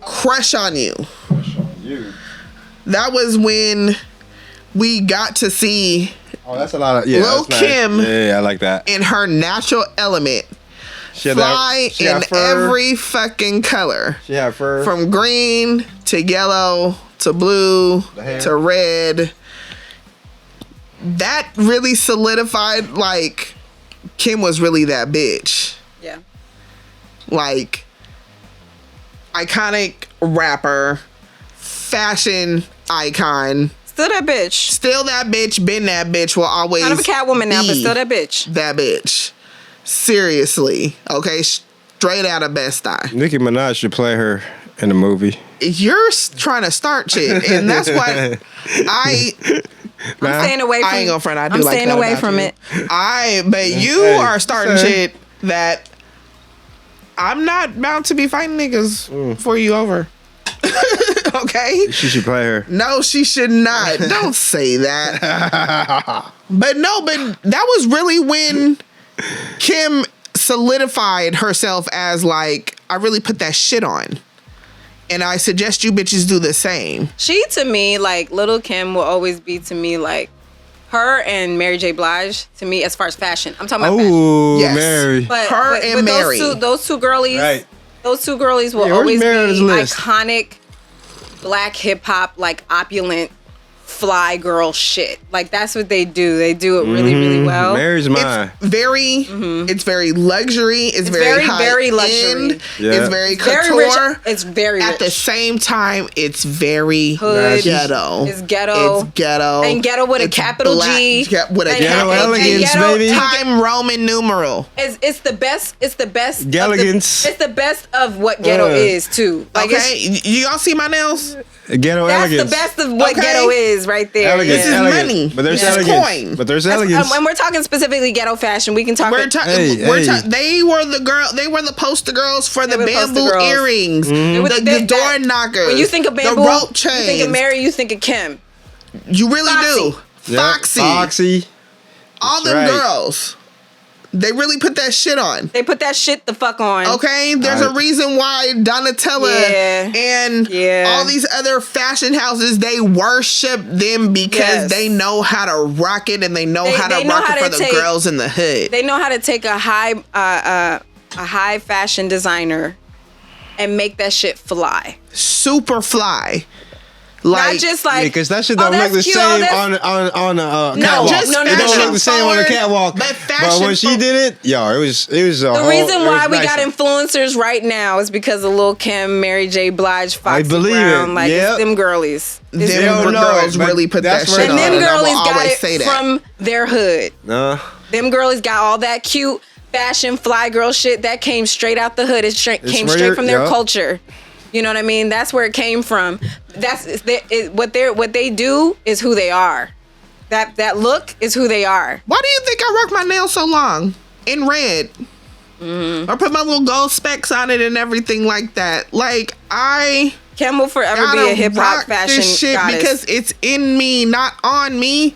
Crush on You. You. That was when we got to see Oh, that's a lot of. Yeah, Lil' that's nice. Kim. Yeah, I like that. in her natural element She had fly she had in fur. every fucking color. She had fur. From green to yellow to blue The hair. to red. That really solidified like Kim was really that bitch. Yeah. Like iconic rapper, fashion icon. Still that bitch. Still that bitch, been that bitch, will always Kind of a Catwoman now, but be still that bitch. that bitch. Seriously. Okay, straight out of Best Eye. Nicki Minaj should play her in the movie. You're trying to start shit, and that's what I I'm staying away from I ain't gonna front. I do I'm like staying that away about from you. it. But you Hey, are starting say. shit that I'm not bound to be fighting niggas for you over. Okay? She should play her. No, she should not. Don't say that. But that was really when Kim solidified herself as like, I really put that shit on. And I suggest you bitches do the same. She to me, like Little Kim will always be to me like her and Mary J. Blige to me as far as fashion. I'm talking about fashion. Oh, Yes. Mary. But and Mary. those two girlies, Right. those two girlies will Yeah, where's always Mary on be this list? iconic black hip hop, like opulent fly girl shit. Like that's what they do. They do it really, really well. Mary's mine. It's very luxury. It's very high very end. luxury. Yeah. It's very couture. Very rich. It's very rich. At the same time, it's very Hood. ghetto. It's ghetto. It's ghetto. And ghetto with a capital G. With a Ghetto elegance, baby. time Roman numeral. It's the best. It's the best. Elegance. It's the best of what ghetto is too. Like Okay, you all see my nails? Ghetto that's elegance. the best of what Okay. ghetto is right there. Elegance. This is elegance. money. But there's This is elegance. coin. But there's elegance. When we're talking specifically ghetto fashion, we can talk. We're Hey. they were the girl. They were the poster girls for the were the poster bamboo girls. earrings, Mm-hmm. the door knockers. When you think of bamboo, the rope chains. you think of Mary, you think of Kim. You really do. Yeah. Foxy. All That's them right. girls. They really put that shit on. They put that shit the fuck on. Okay, there's a reason why Donatella Yeah. and all these other fashion houses, they worship them because they know how to rock it and they know how to rock it for the girls in the hood. They know how to take a high fashion designer and make that shit fly. Super fly. Not just like because that shit don't look the cute, same on a catwalk. just It don't look the same on a forward, catwalk. but But fashion when she did it, yo, it was a The reason why we got him. influencers right now is because of Lil' Kim, Mary J. Blige, Foxy believe Brown. it. Like Yep. it's them girlies. It's Them girls really put that shit and on. them and I will girlies got always it say that. from their hood. Nah. Them girlies got all that cute fashion fly girl shit that came straight out the hood. It came where straight from their yup. culture. You know what I mean? That's where it came from. What they do is who they are. That look is who they are. Why do you think I rock my nails so long in red? Or put my little gold specks on it and everything like that. Like Kim will forever be gotta a hip hop rock fashion this shit goddess. because it's in me, not on me.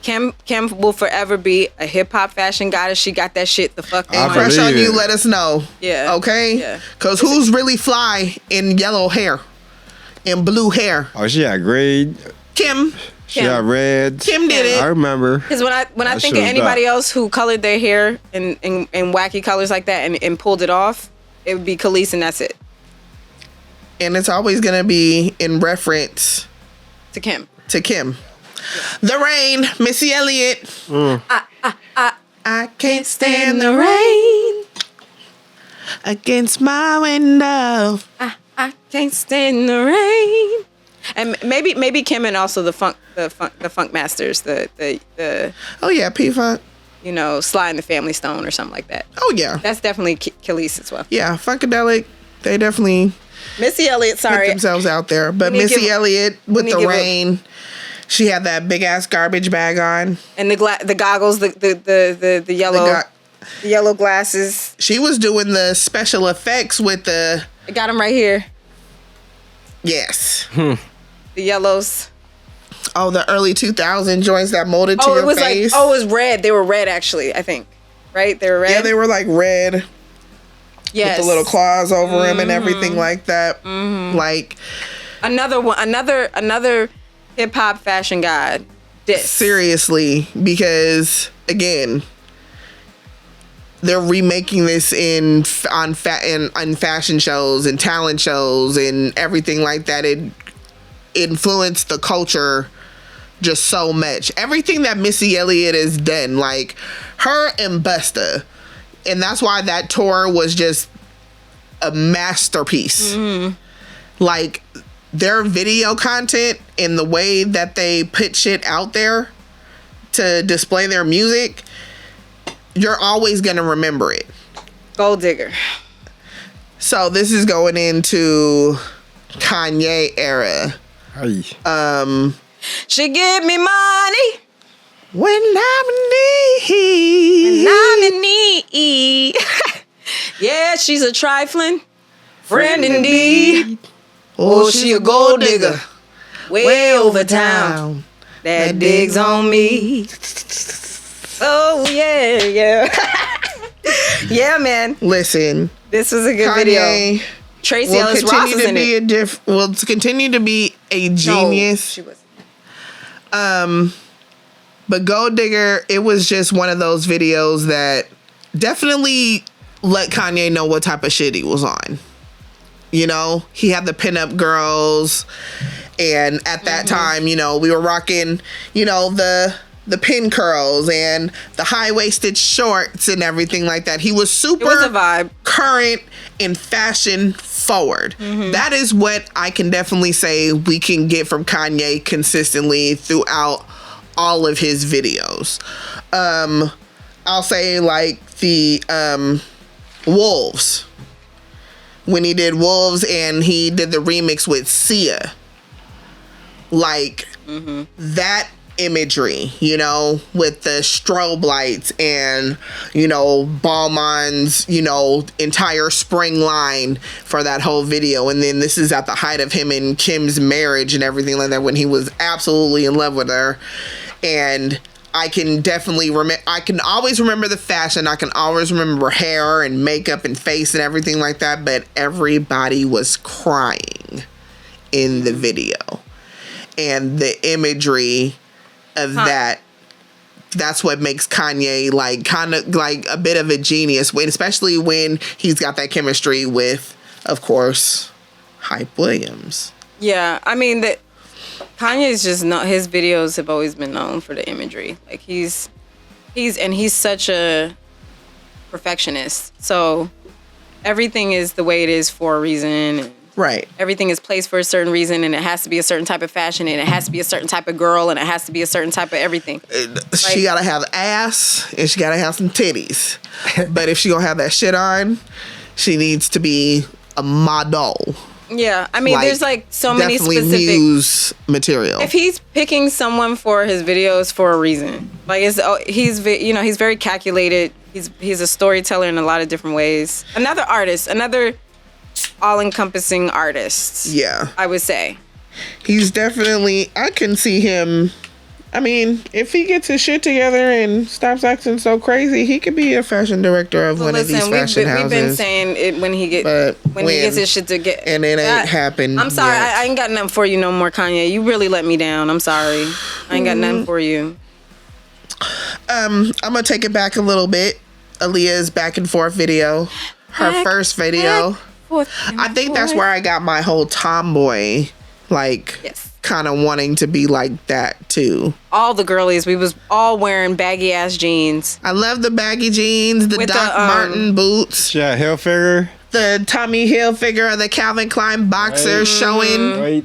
Kim will forever be a hip hop fashion goddess. She got that shit the fuck And on. Crush on believe You, it. let us know. Yeah. Okay? Yeah. Because who's really fly in yellow hair? In blue hair? Oh, she had grade. Kim. She had red. Kim did it. I remember. Because when I That think shit of was anybody dope. else who colored their hair in wacky colors like that and pulled it off, it would be Khalees, and that's it. And it's always going to be in reference To Kim. to Kim. The Rain, Missy Elliott. I can't stand the rain against my window. I can't stand the rain. And maybe Kim and also the funk masters, the Oh yeah, P-Funk. you know, Sly and the Family Stone or something like that. Oh yeah. That's definitely Khalees as well. Yeah, Funkadelic. They definitely Missy Elliott, put sorry. themselves out there. But We need to Missy give- Elliott with need to the give a- rain. She had that big ass garbage bag on. And the goggles, the yellow the yellow glasses. She was doing the special effects with the I got them right here. yes. The yellows. Oh, the early 2000 joints that molded to Oh, your it was face. like it was red. They were red actually, I think. Right? They were red. Yeah, they were like red yes. with the little claws over them and everything like that. Like Another one, another hip hop fashion god. This. seriously, because again, they're remaking this on fashion shows and talent shows and everything like that. It influenced the culture just so much. Everything that Missy Elliott has done, like her and Busta, and that's why that tour was just a masterpiece. Like their video content and the way that they put shit out there to display their music, you're always gonna remember it. Gold digger. So this is going into Kanye era. Hey. She give me money When I'm in and need. I'm in need. Yeah, she's a trifling friend indeed. Oh, she a gold digger way over town that digs on me. Oh yeah, yeah. Yeah, man. Listen, This was a good video. Kanye Tracy will Ellis Ross continue is to in be it. will continue to be a No, genius. she was. But Gold Digger, it was just one of those videos that definitely let Kanye know what type of shit he was on. You know, he had the pinup girls. And at that time, you know, we were rocking, you know, the pin curls and the high-waisted shorts and everything like that. He was super It was a vibe. current and fashion forward. That is what I can definitely say we can get from Kanye consistently throughout all of his videos. I'll say like the Wolves. When he did Wolves and he did the remix with Sia. Like that imagery, you know, with the strobe lights and, you know, Balmain's, you know, entire spring line for that whole video. And then this is at the height of him and Kim's marriage and everything like that, when he was absolutely in love with her. And I can definitely I can always remember the fashion. I can always remember hair and makeup and face and everything like that. But everybody was crying in the video. And the imagery of that's what makes Kanye like kind of like a bit of a genius, especially when he's got that chemistry with, of course, Hype Williams. Yeah, I mean that Kanye's just not, his videos have always been known for the imagery. Like he's such a perfectionist. So everything is the way it is for a reason. Right. Everything is placed for a certain reason, and it has to be a certain type of fashion, and it has to be a certain type of girl, and it has to be a certain type of everything. She gotta have ass and she gotta have some titties. But if she gonna have that shit on, she needs to be a model. Yeah, I mean, there's like so many specific Muse material. If he's picking someone for his videos for a reason, like he's very calculated. He's a storyteller in a lot of different ways. Another artist, another all-encompassing artist. Yeah, I would say he's definitely. I can see him. I mean, if he gets his shit together and stops acting so crazy, he could be a fashion director of one of these fashion houses. We've been saying it when he gets his shit together, and it ain't happened. I'm sorry, yet. I ain't got nothing for you no more, Kanye. You really let me down. I'm sorry, I ain't got nothing for you. I'm gonna take it back a little bit. Aaliyah's back and forth video, her first video. I think that's where I got my whole tomboy, like, kind of wanting to be like that too. All the girlies, we was all wearing baggy ass jeans. I love the baggy jeans, the Doc Marten boots. Yeah, Hilfiger. The Tommy Hilfiger, the Calvin Klein boxers showing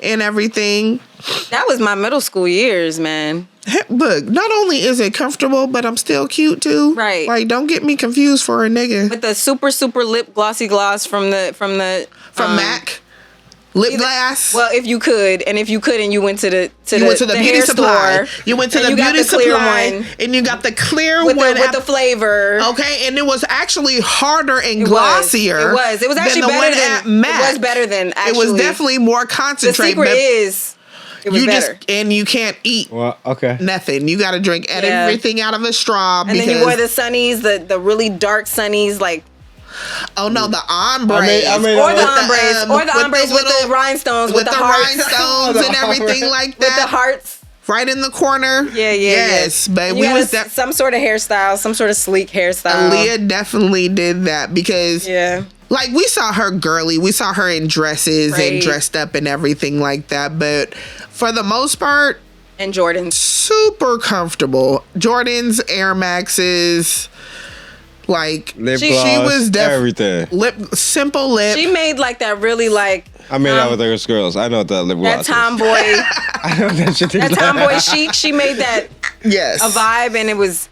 and everything. That was my middle school years, man. Look, not only is it comfortable, but I'm still cute too. Right. Like, don't get me confused for a nigga. With the super lip glossy gloss from MAC. Lip glass. Well, if you could, and if you couldn't, you went to the beauty supply. You went to the beauty supply, and you got the clear one with the flavor. Okay, and it was actually harder and glossier. It was actually better than MAC. It was better than actually. It was definitely more concentrated. The secret is. It was better. And you can't eat nothing. You got to drink everything out of a straw. And then you wore the sunnies, the really dark sunnies, like. Oh no, the ombre. Or the ombres with the rhinestones, with the rhinestones and everything like that. With the hearts. Right in the corner. Yeah. Yes, but we was some sort of hairstyle, some sort of sleek hairstyle. Aaliyah definitely did that because like we saw her girly, we saw her in dresses and dressed up and everything like that, but for the most part, and Jordans, super comfortable. Jordans, Air Maxes. Like lip gloss, she was everything. Simple lip. She made like that really like. I made out with those girls. I know what that lip gloss. That tomboy. I know that shit. That tomboy chic. She made that. Yes. A vibe, and it was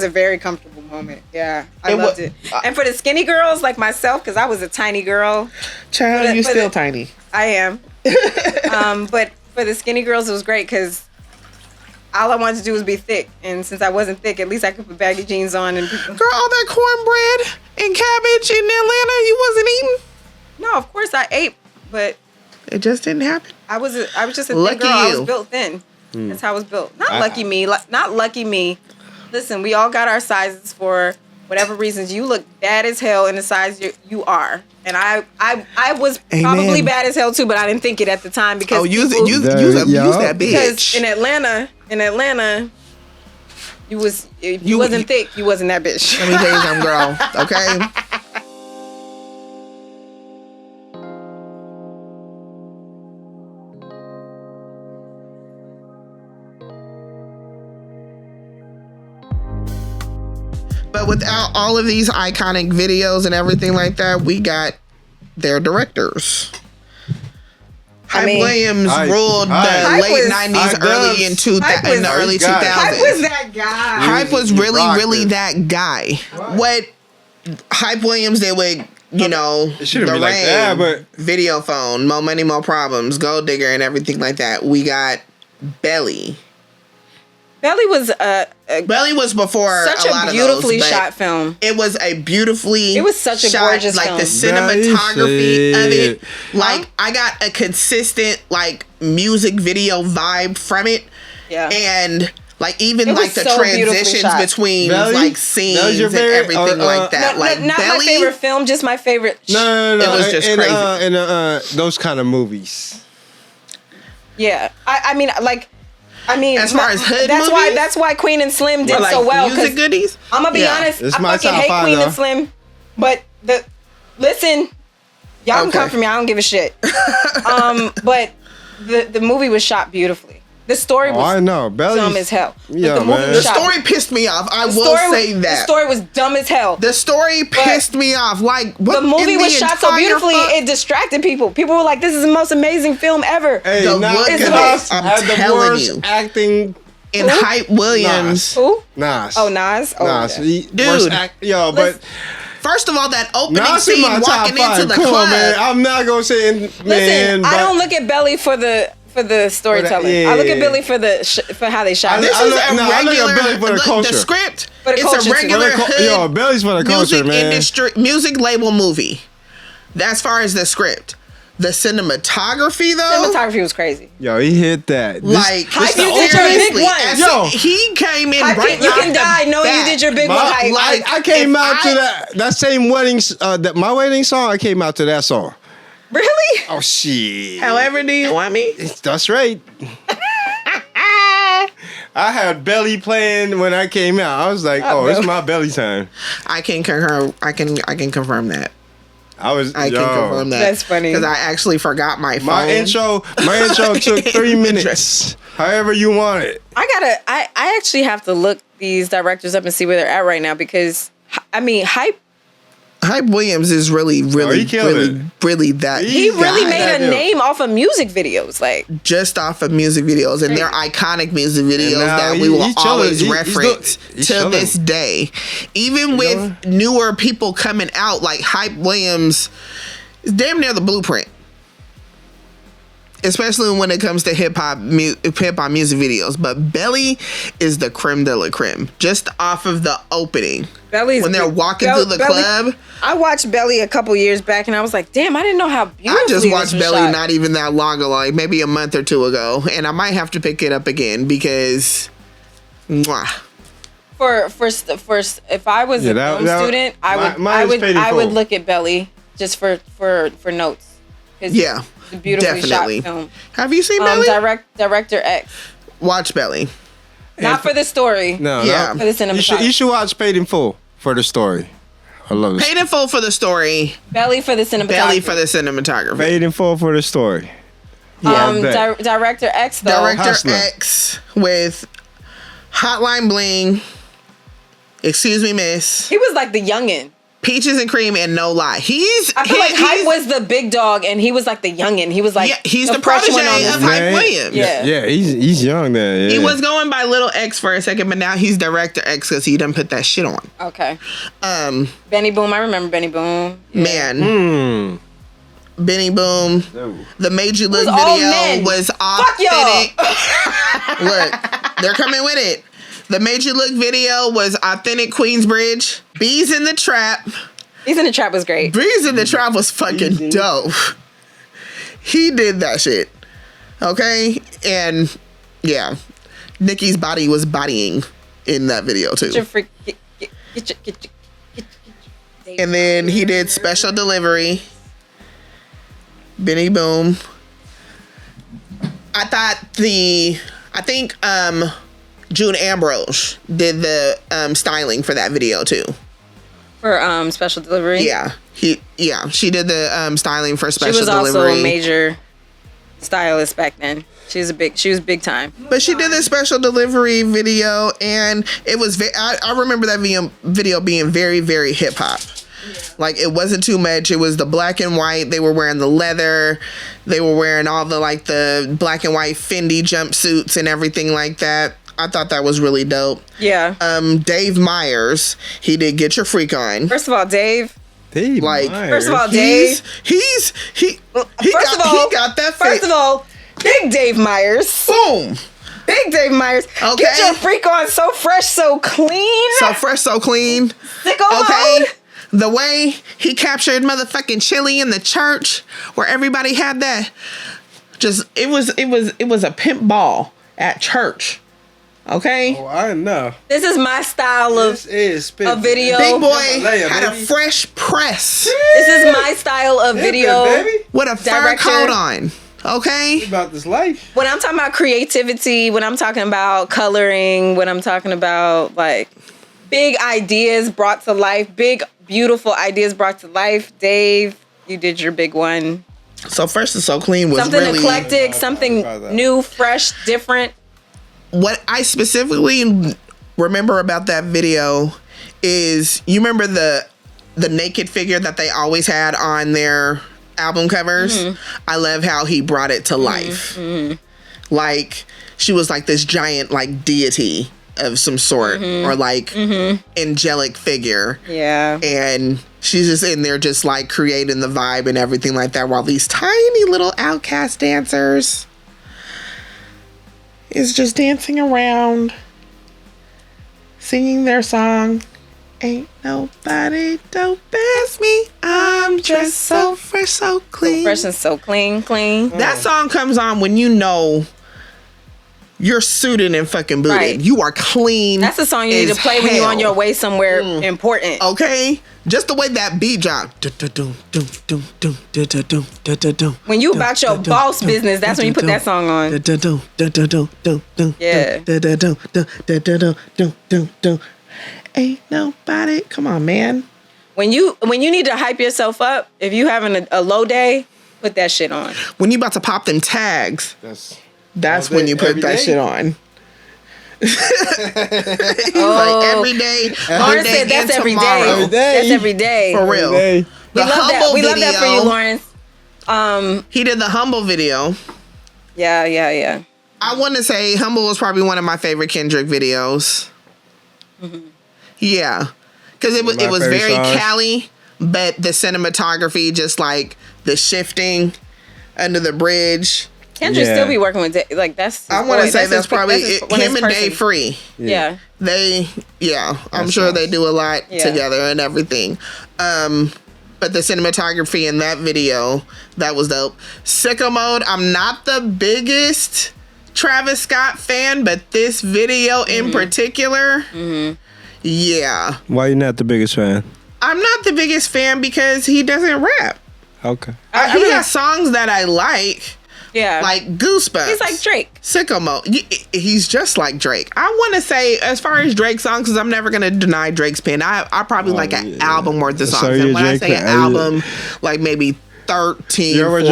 a very comfortable moment. Yeah, I loved it. And for the skinny girls like myself, because I was a tiny girl. Child, you still tiny. I am. But for the skinny girls, it was great because. All I wanted to do was be thick, and since I wasn't thick, at least I could put baggy jeans on. And people... Girl, all that cornbread and cabbage in Atlanta, you wasn't eating? No, of course I ate, but it just didn't happen. I was just a thin girl. I was built thin. That's how I was built. Not lucky me. Listen, we all got our sizes for whatever reasons. You look bad as hell in the size you are. And I was probably bad as hell too, but I didn't think it at the time because use that bitch. Because in Atlanta, if you wasn't thick, you wasn't that bitch. Let me tell you something, girl. Okay. But without all of these iconic videos and everything like that, we got their directors. Hype Williams ruled the late 90s, early in the early 2000s. Hype was that guy. Hype was really that guy. What Hype Williams did with, you know, it shouldn't be like that, but Video Phone, More Money, More Problems, Gold Digger, and everything like that. We got Belly. Belly was Belly was before such a lot a of beautifully those, shot film. It was a beautifully. It was such a shot, gorgeous like film. the cinematography of it. Huh? Like I got a consistent like music video vibe from it. Yeah. And like even It was like the so beautifully transitions shot. between Belly? like scenes That was your and favorite? everything Or, like that. Like not Belly, my favorite film, just my favorite. no. It was just crazy. And those kind of movies. Yeah, I mean, As far as hood that's movies? why Queen and Slim did or, like, so well. music goodies. I'm gonna be Yeah. honest, It's I my fucking top hate 5, Queen though. and Slim, but listen, y'all can come for me. I don't give a shit. But the movie was shot beautifully. The story was I know. Belly's dumb as hell. But Yeah, the movie man. was The shot. story pissed me off. I The will story say that. the story was dumb as hell. The story pissed me off. Like what, The movie in was shot so entire beautifully, fuck- it distracted people. People were like, "This is the most amazing film ever." Hey, The now look of Nas it, I'm had the telling worst you. acting. and Hype Williams. Who? Nas. Oh, Nas. Oh, Nas. yeah. Worst Dude. but Listen. First of all, that opening Nas in scene my top walking into 5. the Come club. on, man. I'm not gonna say, man. Listen, I but don't look at Belly for the storytelling. I look at Billy for for how they shot. I it. This I is look- a no, I look at regular. Billy for the culture. The script. For the It's culture, a too. regular hood. Yo, Belly's for the culture, music man. industry, music label movie. As far as the script, the cinematography though. Cinematography was crazy. Yo, he hit that. Like Hype, you did your big seriously, one. as Yo. he came in Hype, right you off can the die knowing you bat. did your big one. Hype. Like, I came if out to I- that same wedding. My wedding song. I came out to that song. Really? Oh shit. However, do you want me? That's right. I had Belly playing when I came out. I was like, oh, it's my Belly time. I can concur. I can confirm that. I can confirm that. That's funny. because I actually forgot my phone. My intro took 3 minutes. However you want it. I actually have to look these directors up and see where they're at right now because I mean Hype Williams is really he killed it. that. he really guy. made a name off of music videos like just off of music videos, and they're iconic music videos And now that we will he's chilling. always He's reference he's to chilling. this day. Even with newer people coming out, like Hype Williams is damn near the blueprint. Especially when it comes to hip hop music videos, but Belly is the creme de la creme. Just off of the opening, Belly's when they're walking through the club. I watched Belly a couple years back and I was like, damn, I didn't know how beautiful. I just watched this was Belly shot. not even that long ago, like maybe a month or two ago, and I might have to pick it up again because, For if I was a film student, I would look at Belly just for notes. 'Cause yeah, it's a beautifully definitely. shot film. Have you seen Belly? Director X. Watch Belly. Not for the story. No, Yeah. no. For the cinematography. You should watch Paid in Full for the story. I love it. Paid in Full for the story. Belly for the cinematography. Belly for the cinematography. Paid in Full for the story. Director X though. Director Hustler. X with Hotline Bling. Excuse me, miss. He was like the youngin'. Peaches and Cream and No Lie. I feel like Hype was the big dog and he was like the youngin'. He was like he's the fresh one protege on of this- Hype Williams. Yeah. He's young there. Yeah. He was going by Little X for a second, but now he's Director X because he done put that shit on. Okay. Benny Boom. I remember Benny Boom. Man. Benny Boom. The Made You Look was all video men. was Fuck y'all. authentic. Look, they're coming with it. The Made You Look video was authentic Queensbridge. Bees in the Trap. Bees in the Trap was great. Bees in the Trap was fucking dope. He did that shit. Okay? And yeah, Nicki's body was bodying in that video too. Get your freak. Get your And then he did Special Delivery. Benny Boom. I think June Ambrose did the styling for that video too. For Special Delivery. Yeah. She did the styling for Special She was Delivery. also a major stylist back then. She was big time. But she did this special delivery video, and it was. I remember that video being very, very hip hop. Like, it wasn't too much. It was the black and white. They were wearing the leather. They were wearing all the black and white Fendi jumpsuits and everything like that. I thought that was really dope. Yeah. Dave Myers, he did Get Your Freak On. First of all, Dave. Like, first of all, Dave. He got that face. First of all, big Dave Myers. Boom. Big Dave Myers. Okay. Get Your Freak On, so fresh, so clean. So fresh, so clean. Sicko mode. The way he captured motherfucking Chili in the church, where everybody had that, it was a pimp ball at church. Okay. Oh, I know. This is my style of video. Big Boy had a fresh press. This is my style of video. With a fur coat on. Okay. About this life. When I'm talking about creativity, when I'm talking about coloring, when I'm talking about like big ideas brought to life, big beautiful ideas brought to life, Dave, you did your big one. So Fresh and So Clean was something really eclectic, something new, fresh, different. What I specifically remember about that video is, you remember the naked figure that they always had on their album covers? Mm-hmm. I love how he brought it to life. Mm-hmm. Like, she was like this giant like deity of some sort, or like angelic figure. Yeah. And she's just in there just like creating the vibe and everything like that, while these tiny little outcast dancers is just dancing around, singing their song. Ain't nobody dope as me. I'm just so fresh, so clean. So fresh and so clean. That song comes on when you know you're suited and fucking booted. Right. You are clean. That's the song you need to play when you're on your way somewhere important. Okay? Just the way that beat drop. When you about your boss business, that's when you put that song on. Yeah. Ain't nobody. Come on, man. When you need to hype yourself up, if you having a low day, put that shit on. When you about to pop them tags, that's when you put that shit on. Like every day. Lawrence said that's every day. That's every day. For real. We love that. We love that for you, Lawrence. He did the Humble video. Yeah. I want to say Humble was probably one of my favorite Kendrick videos. Mm-hmm. Yeah. Because it was very Cali, but the cinematography, just like the shifting under the bridge. Kendrick still be working with like that's. I want to say that's probably him and Dave Free. Yeah. I'm sure they do a lot together and everything. But the cinematography in that video, that was dope. Sicko Mode, I'm not the biggest Travis Scott fan, but this video in particular, yeah. Why you not the biggest fan? I'm not the biggest fan because he doesn't rap. Okay. He has songs that I like. Yeah. Like Goosebumps. He's like Drake. Sicko Mode. He's just like Drake. I want to say, as far as Drake songs, because I'm never going to deny Drake's pen, I probably like an album worth of songs. So and when I say an album, like maybe 13, 14 songs. You heard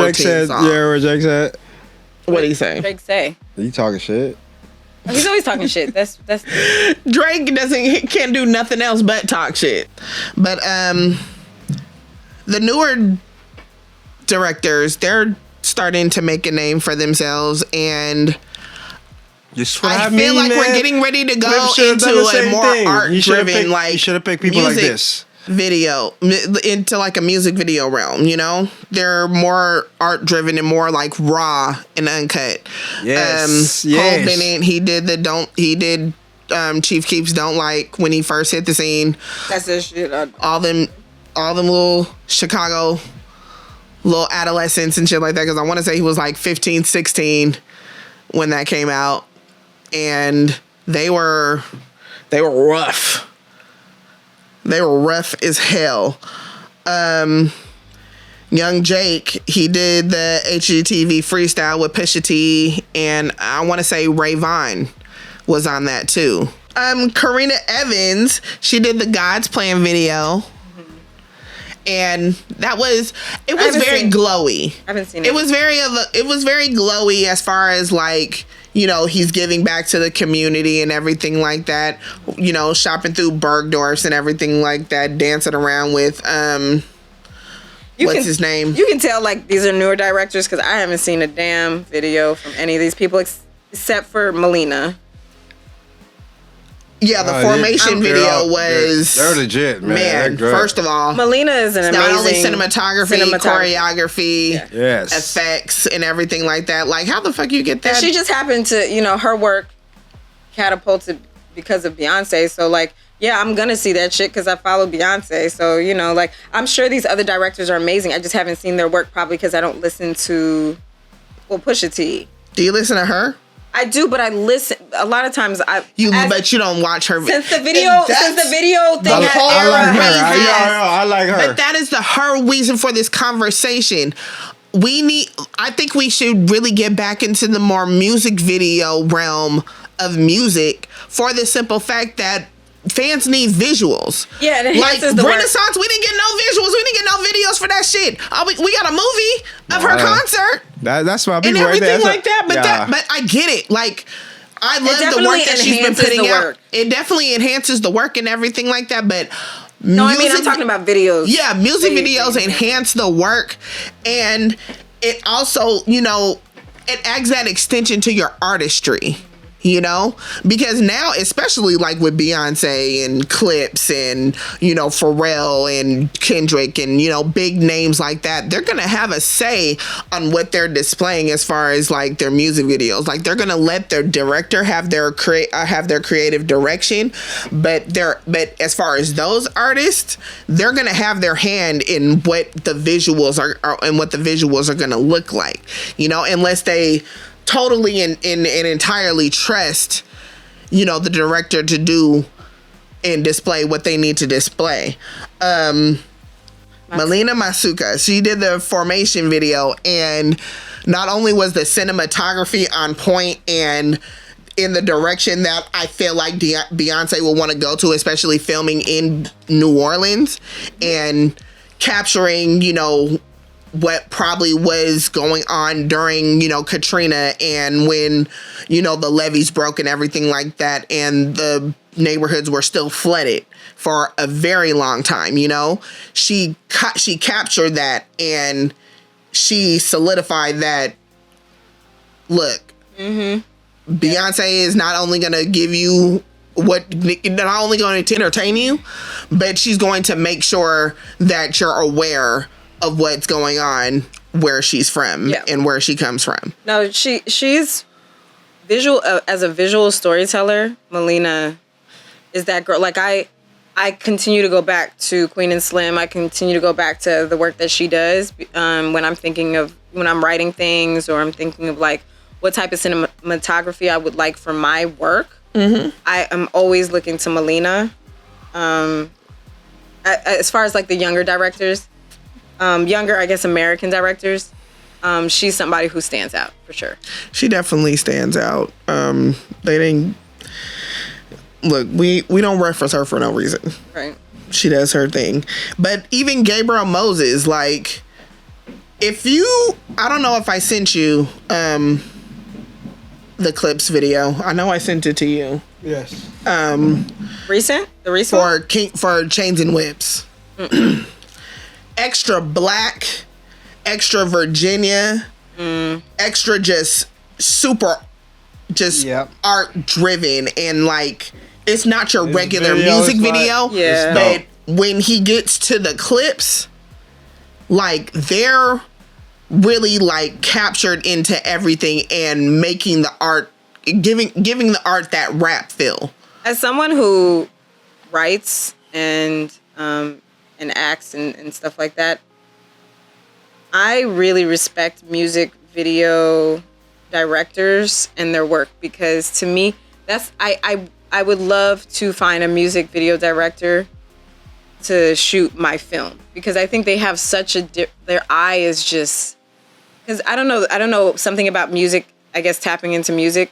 what Drake said? What'd he say? Drake say. You talking shit? He's always talking shit. That's Drake can't do nothing else but talk shit. But the newer directors, they're starting to make a name for themselves, and I feel like we're getting ready to go into a more art-driven, like, you should have picked people like this. Video into like a music video realm, you know? They're more art driven and more like raw and uncut. Yes. Cole Bennett, he did Chief Keef's Don't Like when he first hit the scene. That's the shit. All them little Chicago little adolescents and shit like that, because I want to say he was like 15, 16 when that came out, and they were rough. They were rough as hell. Young Jake, he did the HGTV freestyle with Pusha T, and I want to say Ray Vaughn was on that too. Karina Evans, she did the God's Plan video. and it was very seen, glowy. I haven't seen it. It was very glowy as far as like, you know, he's giving back to the community and everything like that. You know, shopping through Bergdorf's and everything like that, dancing around with what's his name? You can tell like these are newer directors because I haven't seen a damn video from any of these people except for Melina. Yeah, the formation video was... They're legit, man. First of all... Melina is an amazing... Not only cinematography, choreography, yes, effects, and everything like that. Like, how the fuck you get that? And she just happened to, you know, her work catapulted because of Beyonce. So, like, yeah, I'm going to see that shit because I follow Beyonce. So, you know, like, I'm sure these other directors are amazing. I just haven't seen their work probably because I don't listen to, Pusha T. Do you listen to her? I do, but I listen a lot of times. But you don't watch her since the video thing. I like her. But that is her reason for this conversation. I think we should really get back into the more music video realm of music for the simple fact that fans need visuals. Yeah, and it like the Renaissance, we didn't get no visuals. We didn't get no videos for that shit. We got a movie of her concert. That's why people and everything right there. Like that. But I get it. Like, I love the work that she's been putting out. It definitely enhances the work and everything like that. But no, I mean I'm talking about videos. Yeah, music videos enhance the work, and it also, you know, it adds that extension to your artistry. You know, because now, especially like with Beyonce and Clips and, you know, Pharrell and Kendrick and, you know, big names like that, they're going to have a say on what they're displaying as far as like their music videos. Like they're going to let their director have their creative direction. But as far as those artists, they're going to have their hand in what the visuals are and what the visuals are going to look like, you know, unless they totally and entirely trust, you know, the director to do and display what they need to display. Melina Masuka, she did the formation video, and not only was the cinematography on point and in the direction that I feel like Beyonce will want to go to, especially filming in New Orleans and capturing, you know, what probably was going on during, you know, Katrina and when, you know, the levees broke and everything like that, and the neighborhoods were still flooded for a very long time. You know, she captured that, and she solidified that. Look, Beyonce is not only going to give you not only going to entertain you, but she's going to make sure that you're aware of what's going on where she's from and where she comes from. No, she's visual as a visual storyteller. Melina is that girl. Like I continue to go back to Queen and Slim. I continue to go back to the work that she does when I'm writing things, or I'm thinking of like what type of cinematography I would like for my work. I am always looking to Melina. As far as like the younger directors, I guess American directors, she's somebody who stands out for sure. She definitely stands out. They didn't look. We don't reference her for no reason. Right. She does her thing. But even Gabriel Moses, like, I don't know if I sent you the Clips video. I know I sent it to you. Yes. Recent? The recent for Chains and Whips. Extra black, extra Virginia, extra just super, art driven, and like it's not your regular music video. But when he gets to the clips, like they're really like captured into everything and making the art, giving the art that rap feel. As someone who writes and acts and stuff like that, I really respect music video directors and their work, because to me, that's I would love to find a music video director to shoot my film, because I think they have such their eye is just, because I don't know something about music, I guess tapping into music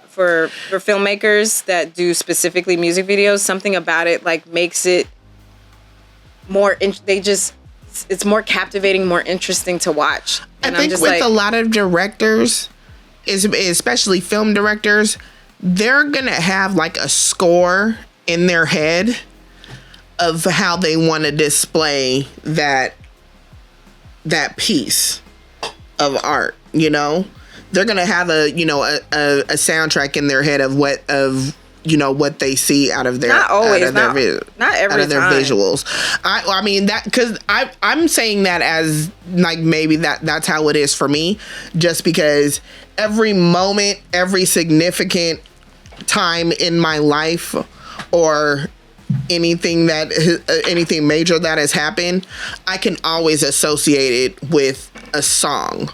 for filmmakers that do specifically music videos, something about it like makes it it's more captivating, more interesting to watch. And I think with a lot of directors, especially film directors, they're gonna have like a score in their head of how they want to display that piece of art. You know, they're gonna have a soundtrack in their head of what they see out of their not always not every out of their time. visuals. I mean that because I'm saying that as like maybe that's how it is for me, just because every moment, every significant time in my life or anything major that has happened, I can always associate it with a song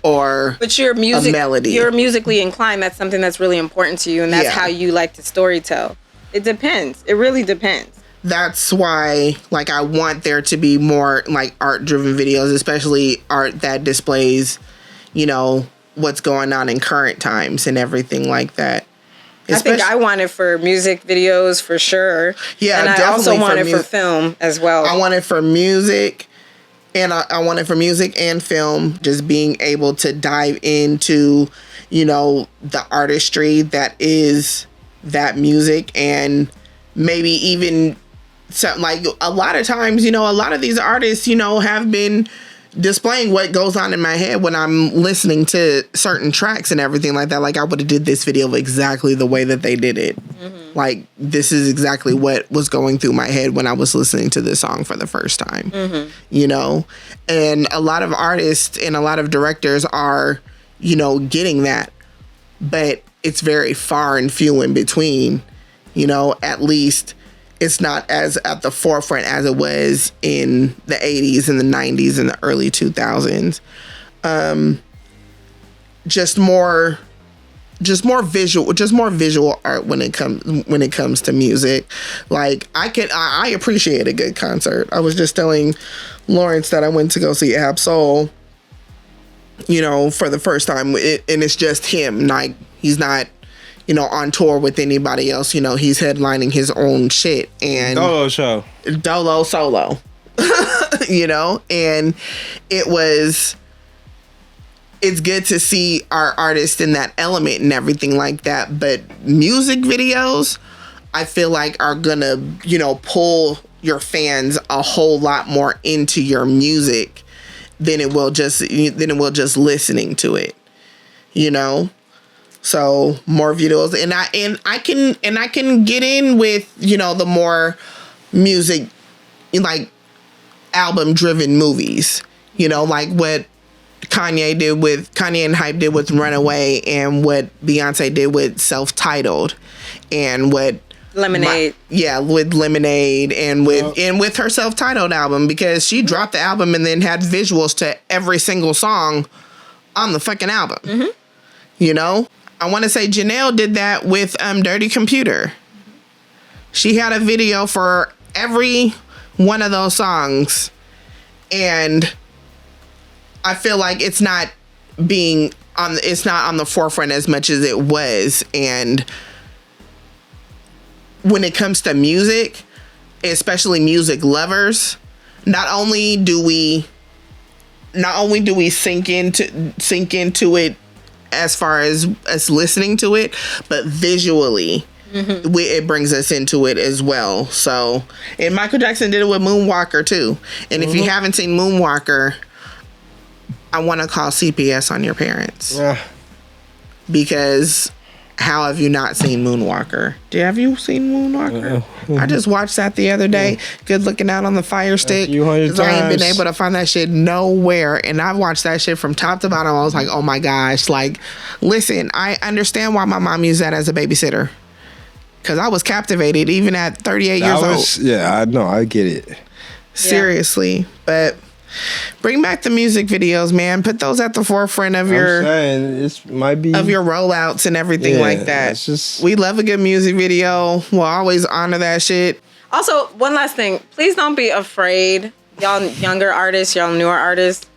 or but you're a melody. You're musically inclined. That's something that's really important to you, and that's how you like to storytell. It depends. It really depends. That's why, like, I want there to be more like art-driven videos, especially art that displays, what's going on in current times and everything like that. I think I want it for music videos for sure. Yeah, and I also want it for film as well. I want it for music, and I want it for music and film. Just being able to dive into, the artistry that is that music, and maybe even something like a lot of times, a lot of these artists, have been displaying what goes on in my head when I'm listening to certain tracks and everything like that. Like, I would have did this video exactly the way that they did it. Mm-hmm. Like, this is exactly what was going through my head when I was listening to this song for the first time. Mm-hmm. And a lot of artists and a lot of directors are, getting that, but it's very far and few in between. At least it's not as at the forefront as it was in the 80s and the 90s and the early 2000s. Just more visual art when it comes to music. Like, I appreciate a good concert. I was just telling Lawrence that I went to go see Ab-Soul, for the first time, and it's just him. Like, he's not on tour with anybody else. He's headlining his own shit. And Dolo show. Dolo solo. And it's good to see our artists in that element and everything like that. But music videos, I feel like are gonna, pull your fans a whole lot more into your music than it will just listening to it. So more videos, and I can get in with the more music, like album driven movies, like what Kanye and Hype did with Runaway, and what Beyonce did with Self-Titled, and what Lemonade. With Lemonade, and with her Self-Titled album, because she dropped the album and then had visuals to every single song on the fucking album. Mm-hmm. I want to say Janelle did that with Dirty Computer. She had a video for every one of those songs, and I feel like it's not on the forefront as much as it was. And when it comes to music, especially music lovers, not only do we sink into it as far as us listening to it, but visually, it brings us into it as well. So, and Michael Jackson did it with Moonwalker too. And if you haven't seen Moonwalker, I want to call CPS on your parents. Yeah. Because how have you not seen Moonwalker? Have you seen Moonwalker? I just watched that the other day. Good looking out on the Fire Stick. Because I ain't been able to find that shit nowhere. And I've watched that shit from top to bottom. I was like, oh my gosh. Like, listen, I understand why my mom used that as a babysitter. Because I was captivated even at 38 years old. Yeah, I know. I get it. Seriously. But bring back the music videos, man. Put those at the forefront of your rollouts and everything like that. We love a good music video. We'll always honor that shit. Also, one last thing. Please don't be afraid, y'all younger artists, y'all newer artists,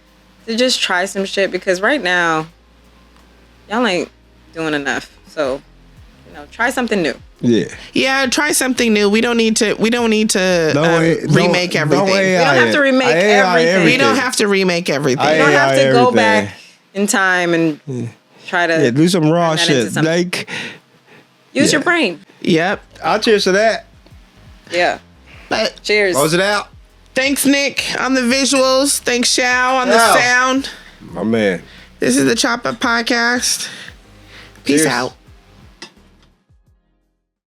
to just try some shit, because right now, y'all ain't doing enough. So, No, try something new. Yeah, try something new. We don't need to remake everything. We don't have to remake everything. We don't have to remake everything. You don't have to go back in time and try to do some raw turn that into shit. something. Like, use your brain. Yep. I'll cheers to that. Yeah. But Cheers. Close it out. thanks, Nick, on the visuals. Thanks, Shao, on the Yeah. sound. My man. This is the Chop Up Podcast. Peace Cheers. out.